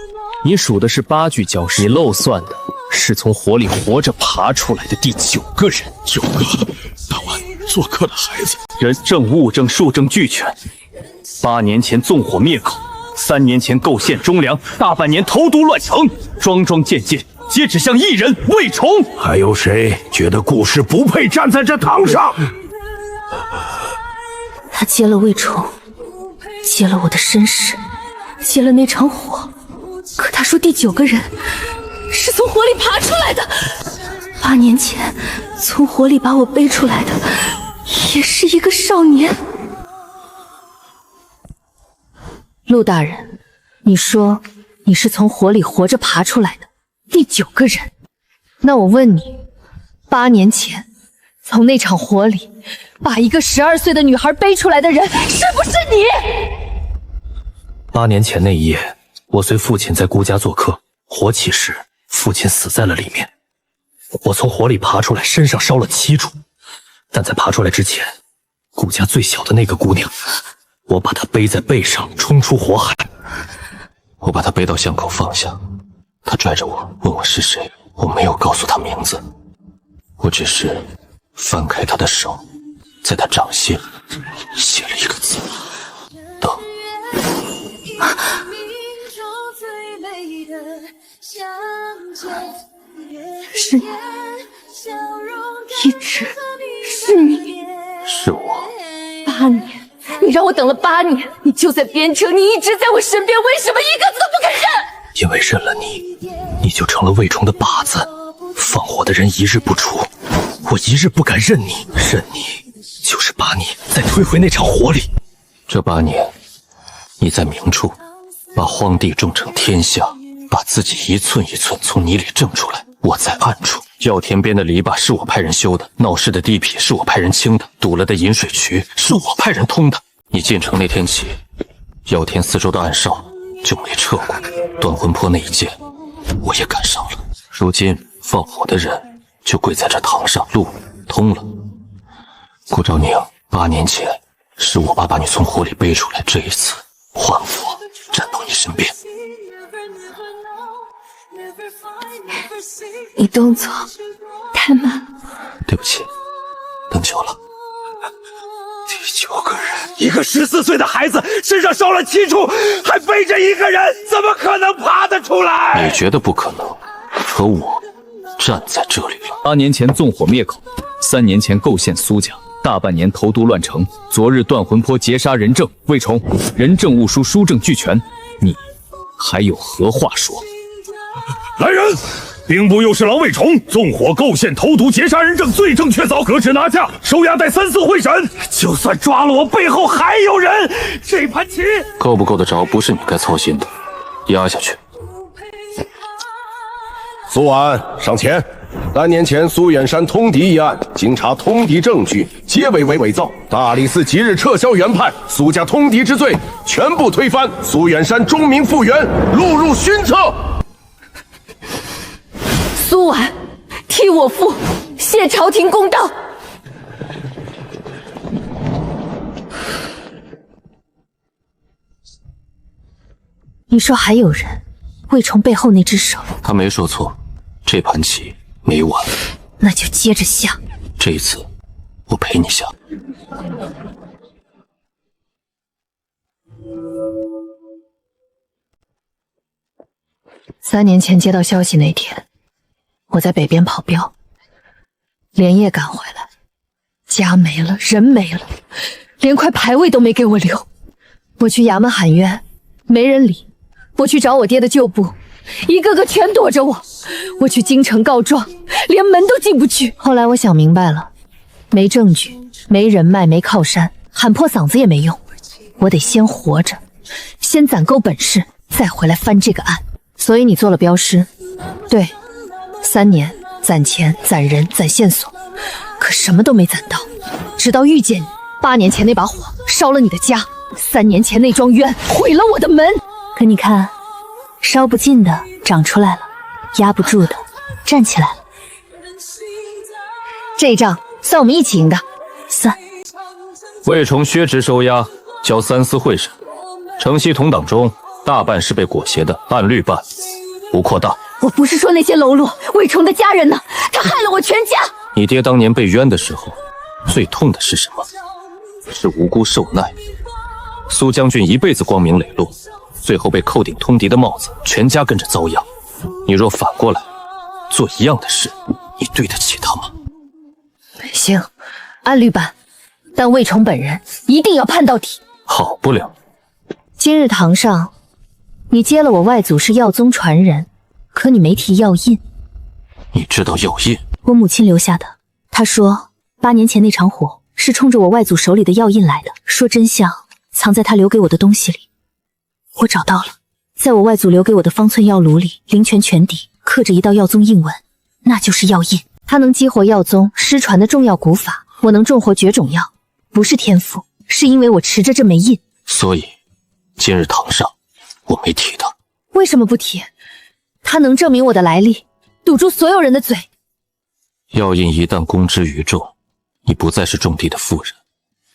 你数的是8具焦尸，你漏算的是从火里活着爬出来的第9个人。9个当晚做客的孩子，人证、物证、数证俱全。8年前纵火灭口，3年前构陷忠良，大半年投毒乱城，桩桩件件皆指向一人魏崇。还有谁觉得顾氏不配站在这堂上？他接了魏崇，接了我的身世，接了那场火。可他说第9个人是从火里爬出来的，8年前从火里把我背出来的也是一个少年。陆大人，你说你是从火里活着爬出来的第9个人，那我问你，8年前从那场火里把一个12岁的女孩背出来的人是不是你？8年前那一夜，我随父亲在顾家做客，火起时，父亲死在了里面。我从火里爬出来，身上烧了7处，但在爬出来之前，顾家最小的那个姑娘，我把她背在背上，冲出火海。我把她背到巷口放下，她拽着我问我是谁，我没有告诉她名字，我只是翻开她的手，在她掌心写了一个字：等。是你，一直是你，是我。8年，你让我等了8年，你就在边城，你一直在我身边，为什么一个字都不肯认？因为认了你，你就成了魏崇的靶子，放火的人一日不除，我一日不敢认你，认你就是把你再推回那场火里。这8年，你在明处把荒地种成天下，把自己一寸一寸从泥里挣出来。我在暗处，药田边的篱笆是我派人修的，闹市的地痞是我派人清的，堵了的引水渠是我派人通的。你进城那天起，药田四周的暗哨就没撤过，断魂坡那一剑我也赶上了。如今放火的人就跪在这堂上，路通了。顾昭宁，8年前是我爸把你从火里背出来，这一次换我站到你身边。你动作太慢了，对不起，等久了。第9个人，一个14岁的孩子身上烧了7处，还背着一个人，怎么可能爬得出来？你觉得不可能，可我站在这里了。 8年前纵火灭口，3年前构陷苏家，大半年投毒乱城，昨日断魂坡劫杀人证魏崇，人证物书书证俱全，你还有何话说？来人！兵部右侍郎魏崇纵火构陷投毒劫杀人证罪证确凿，革职拿下，收押待3司会审。就算抓了我，背后还有人，这盘棋够不够得着，不是你该操心的。压下去。苏婉上前。3年前苏远山通敌一案，经查通敌证据皆为伪造，大理寺即日撤销原判，苏家通敌之罪全部推翻，苏远山忠名复原，录入勋册。苏婉，替我父谢朝廷公道。你说还有人？魏崇背后那只手？他没说错，这盘棋没完。那就接着下。这一次，我陪你下。3年前接到消息那天，我在北边跑镖，连夜赶回来，家没了，人没了，连块牌位都没给我留。我去衙门喊冤，没人理；我去找我爹的旧部，一个个全躲着我。我去京城告状，连门都进不去。后来我想明白了，没证据，没人脉，没靠山，喊破嗓子也没用。我得先活着，先攒够本事，再回来翻这个案。所以你做了镖师，对，3年攒钱、攒人、攒线索，可什么都没攒到。直到遇见你，8年前那把火烧了你的家，3年前那桩冤毁了我的门。可你看，烧不尽的长出来了，压不住的站起来了。这一仗算我们一起赢的。算。魏崇削职收押，交3司会审。城西同党中大半是被裹挟的，按律办，无扩大。我不是说那些喽啰，魏崇的家人呢？他害了我全家。你爹当年被冤的时候，最痛的是什么？是无辜受难。苏将军一辈子光明磊落，最后被扣顶通敌的帽子，全家跟着遭殃。你若反过来做一样的事，你对得起他吗？行，按律办，但魏崇本人一定要判到底。好不了。今日堂上，你接了我外祖是药宗传人，可你没提药印。你知道药印？我母亲留下的。她说8年前那场火是冲着我外祖手里的药印来的，说真相藏在他留给我的东西里。我找到了，在我外祖留给我的方寸药炉里，灵泉泉底刻着一道药宗印纹，那就是药印。它能激活药宗失传的重要古法，我能重活绝种药，不是天赋，是因为我持着这枚印。所以今日堂上我没提它。为什么不提？它能证明我的来历，堵住所有人的嘴。药印一旦公之于众，你不再是种地的妇人，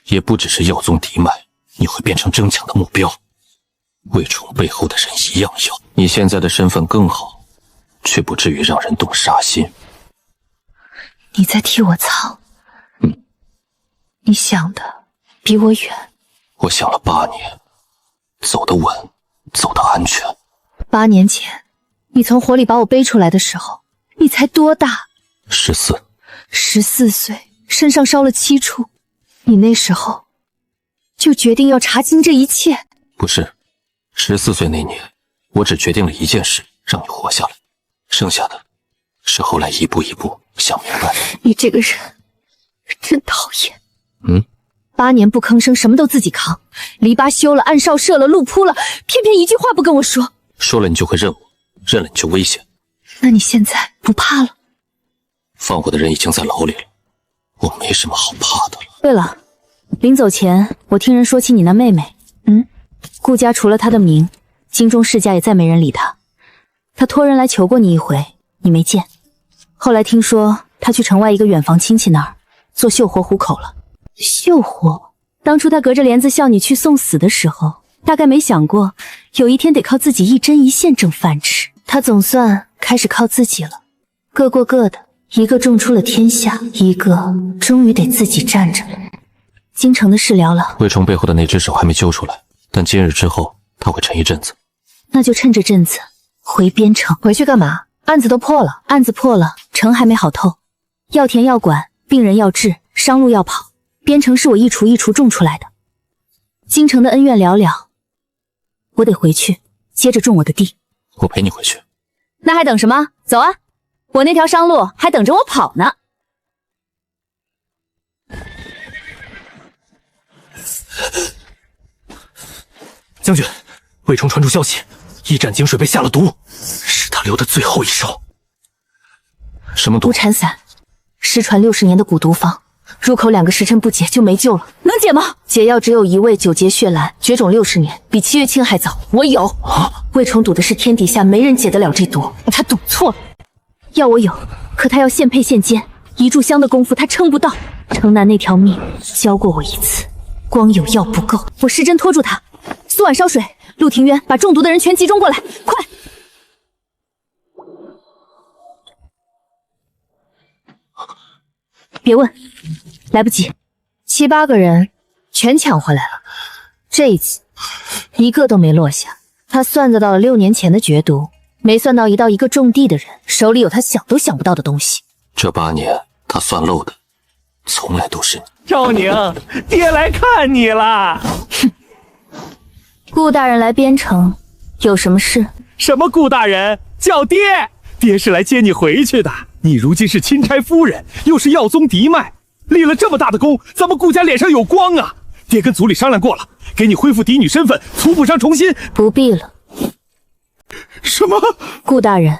也不只是药宗嫡脉，你会变成争抢的目标。魏崇背后的人一样有，你现在的身份更好，却不至于让人动杀心。你在替我藏，你想的比我远。我想了8年，走得稳，走得安全。8年前，你从火里把我背出来的时候，你才多大？14。14岁，身上烧了7处。你那时候就决定要查清这一切？不是，14岁那年，我只决定了一件事，让你活下来，剩下的是后来一步一步想明白。你这个人真讨厌。8年不吭声，什么都自己扛，篱笆修了，暗哨设了，路铺了，偏偏一句话不跟我说。说了你就会认我，认了你就危险。那你现在不怕了？放我的人已经在牢里了，我没什么好怕的了。对了，临走前我听人说起你那妹妹，顾家除了她的名，京中世家也再没人理她。她托人来求过你一回，你没见。后来听说她去城外一个远房亲戚那儿做绣活糊口了。绣活？当初她隔着帘子笑你去送死的时候，大概没想过有一天得靠自己一针一线挣饭吃。她总算开始靠自己了，各过各的，一个种出了天下，一个终于得自己站着了。京城的事聊了，魏崇背后的那只手还没揪出来，但今日之后他会沉一阵子。那就趁这阵子回边城。回去干嘛？案子都破了。案子破了，城还没好透，药田要管，病人要治，商路要跑，边城是我一锄一锄种出来的。京城的恩怨寥寥，我得回去接着种我的地。我陪你回去。那还等什么？走啊！我那条商路还等着我跑呢。将军，魏崇传出消息，驿站井水被下了毒，是他留的最后一手。什么毒？毒蝉散，失传60年的蛊毒方，入口2个时辰不解就没救了。能解吗？解药只有一味9节血兰，绝种60年，比7月青还早。我有。魏崇赌的是天底下没人解得了这毒，他赌错了。药我有，可他要现配现煎，一炷香的功夫他撑不到。城南那条命教过我一次，光有药不够，我施针拖住他。苏婉烧水，陆庭渊把中毒的人全集中过来，快！别问，来不及。7、8个人全抢回来了，这一次一个都没落下。他算得到了6年前的绝毒，没算到一到一个种地的人手里有他想都想不到的东西。这8年他算漏的，从来都是你。赵宁，爹来看你了。哼，顾大人来边城，有什么事？什么顾大人？叫爹！爹是来接你回去的。你如今是钦差夫人，又是耀宗嫡脉，立了这么大的功，咱们顾家脸上有光啊！爹跟族里商量过了，给你恢复嫡女身份，图补上重新。不必了。什么？顾大人，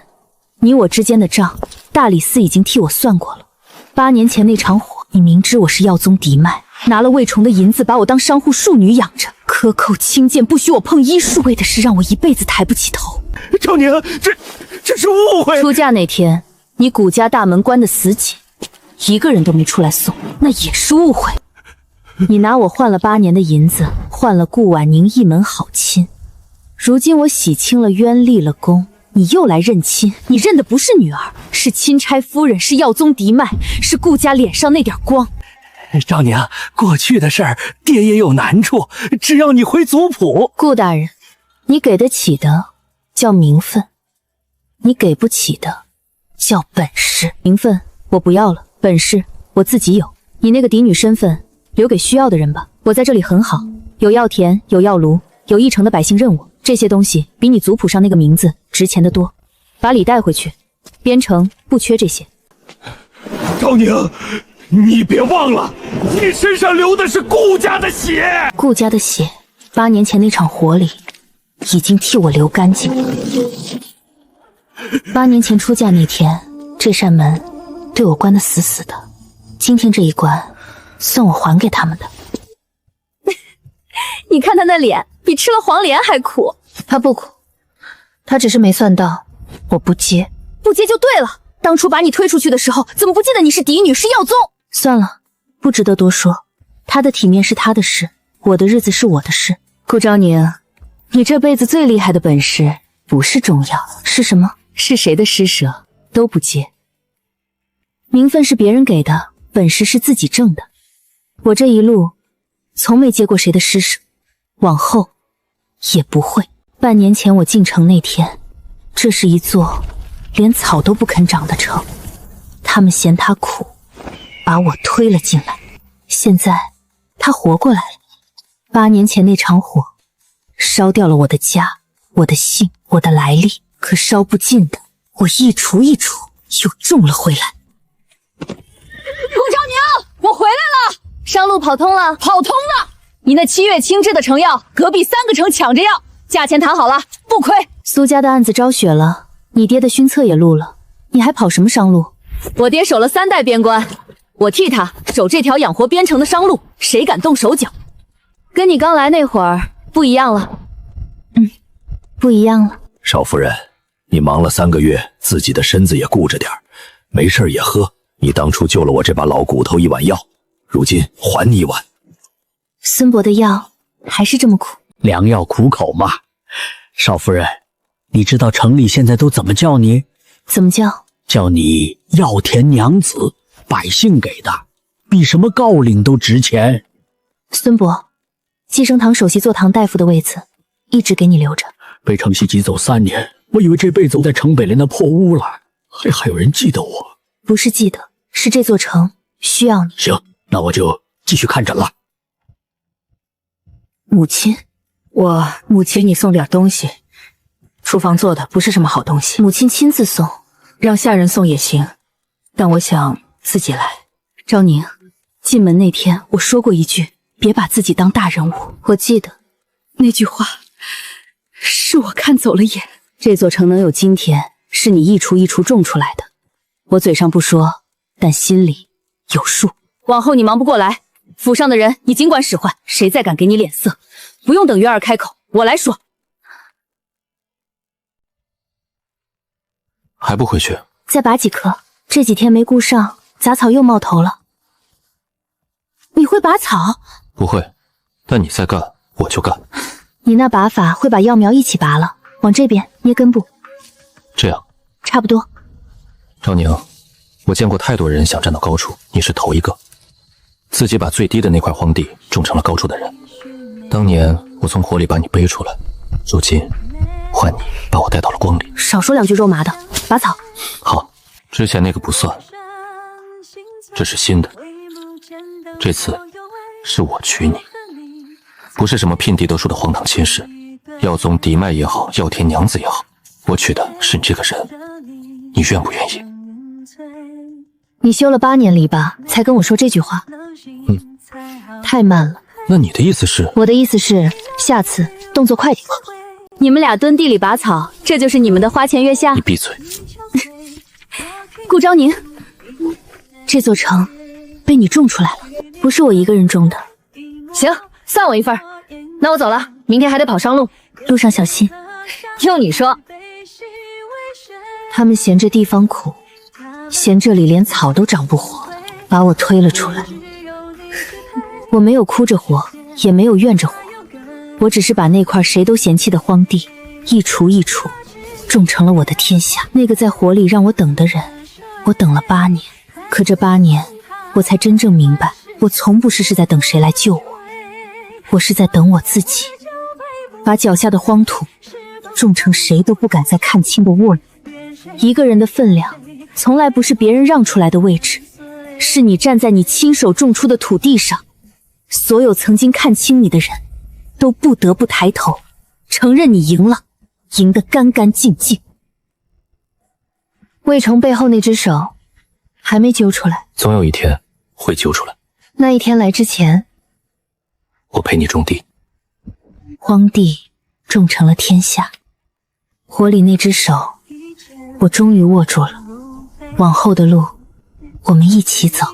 你我之间的账，大理寺已经替我算过了。8年前那场火，你明知我是耀宗嫡脉，拿了魏崇的银子把我当商户庶女养着，克扣轻贱，不许我碰医术，为的是让我一辈子抬不起头。赵宁，这是误会。出嫁那天，你顾家大门关得死紧，一个人都没出来送，那也是误会。你拿我换了8年的银子，换了顾婉宁一门好亲。如今我洗清了冤，立了功，你又来认亲。你认的不是女儿，是钦差夫人，是耀宗嫡脉，是顾家脸上那点光。赵宁，过去的事儿，爹也有难处，只要你回族谱。顾大人，你给得起的叫名分，你给不起的叫本事。名分我不要了，本事我自己有。你那个嫡女身份留给需要的人吧，我在这里很好，有药田，有药炉，有一城的百姓认我，这些东西比你族谱上那个名字值钱的多。把礼带回去，边城不缺这些。赵宁，你别忘了，你身上流的是顾家的血。顾家的血，8年前那场火里已经替我流干净了。8年前出嫁那天，这扇门对我关得死死的，今天这一关算我还给他们的。你看他那脸，比吃了黄连还苦。他不苦，他只是没算到我不接。不接就对了，当初把你推出去的时候，怎么不记得你是嫡女，是耀宗？算了，不值得多说。他的体面是他的事，我的日子是我的事。顾昭宁，你这辈子最厉害的本事不是中药，是什么？是谁的施舍都不接。名分是别人给的，本事是自己挣的。我这一路从没接过谁的施舍，往后也不会。半年前我进城那天，这是一座连草都不肯长的城，他们嫌它苦，把我推了进来。现在他活过来了。8年前那场火烧掉了我的家，我的姓，我的来历，可烧不尽的，我一锄一锄又种了回来。顾昭宁，我回来了，商路跑通了，跑通了。你那7月清制的成药，隔壁3个城抢着要，价钱谈好了，不亏。苏家的案子昭雪了，你爹的勋册也录了，你还跑什么商路？我爹守了3代边关，我替他守这条养活边城的商路，谁敢动手脚？跟你刚来那会儿不一样了。不一样了。少夫人，你忙了3个月，自己的身子也顾着点，没事也喝。你当初救了我这把老骨头1碗药，如今还你1碗。孙伯的药还是这么苦，良药苦口嘛。少夫人，你知道城里现在都怎么叫你？怎么叫？叫你药田娘子，百姓给的，比什么诰令都值钱。孙伯，济生堂首席坐堂大夫的位子一直给你留着。被城西挤走3年，我以为这辈子我在城北连那破屋了，还有人记得我。不是记得，是这座城需要你。行，那我就继续看诊了。母亲，我母亲你送点东西，厨房做的不是什么好东西。母亲亲自送，让下人送也行，但我想自己来。昭宁，进门那天我说过一句，别把自己当大人物。我记得那句话，是我看走了眼。这座城能有今天，是你一锄一锄种出来的。我嘴上不说，但心里有数。往后你忙不过来，府上的人你尽管使唤，谁再敢给你脸色，不用等月儿开口，我来说。还不回去？再拔几棵，这几天没顾上，杂草又冒头了。你会拔草？不会，但你再干，我就干。你那拔法会把药苗一起拔了，往这边捏根部。这样差不多。赵宁，我见过太多人想站到高处，你是头一个。自己把最低的那块荒地种成了高处的人。当年我从火里把你背出来，如今换你把我带到了光里。少说两句肉麻的，拔草。好，之前那个不算，这是新的。这次是我娶你，不是什么遍地都说的荒唐亲事。药宗嫡脉也好，药田娘子也好，我娶的是你这个人，你愿不愿意？你修了8年篱笆，才跟我说这句话。太慢了。那你的意思是？我的意思是，下次动作快点。你们俩蹲地里拔草，这就是你们的花前月下。你闭嘴！顾昭宁，这座城被你种出来了，不是我一个人种的。行，算我一份。那我走了，明天还得跑商路，路上小心。就你说。他们嫌这地方苦，嫌这里连草都长不活，把我推了出来。我没有哭着活，也没有怨着活，我只是把那块谁都嫌弃的荒地一锄一锄种成了我的天下。那个在火里让我等的人，我等了8年，可这8年我才真正明白，我从不是在等谁来救我，我是在等我自己，把脚下的荒土种成谁都不敢再看清的沃里。一个人的分量从来不是别人让出来的位置，是你站在你亲手种出的土地上，所有曾经看清你的人都不得不抬头承认你赢了，赢得干干净净。魏城背后那只手还没揪出来，总有一天会揪出来。那一天来之前，我陪你种地，荒地种成了天下。火里那只手我终于握住了，往后的路我们一起走。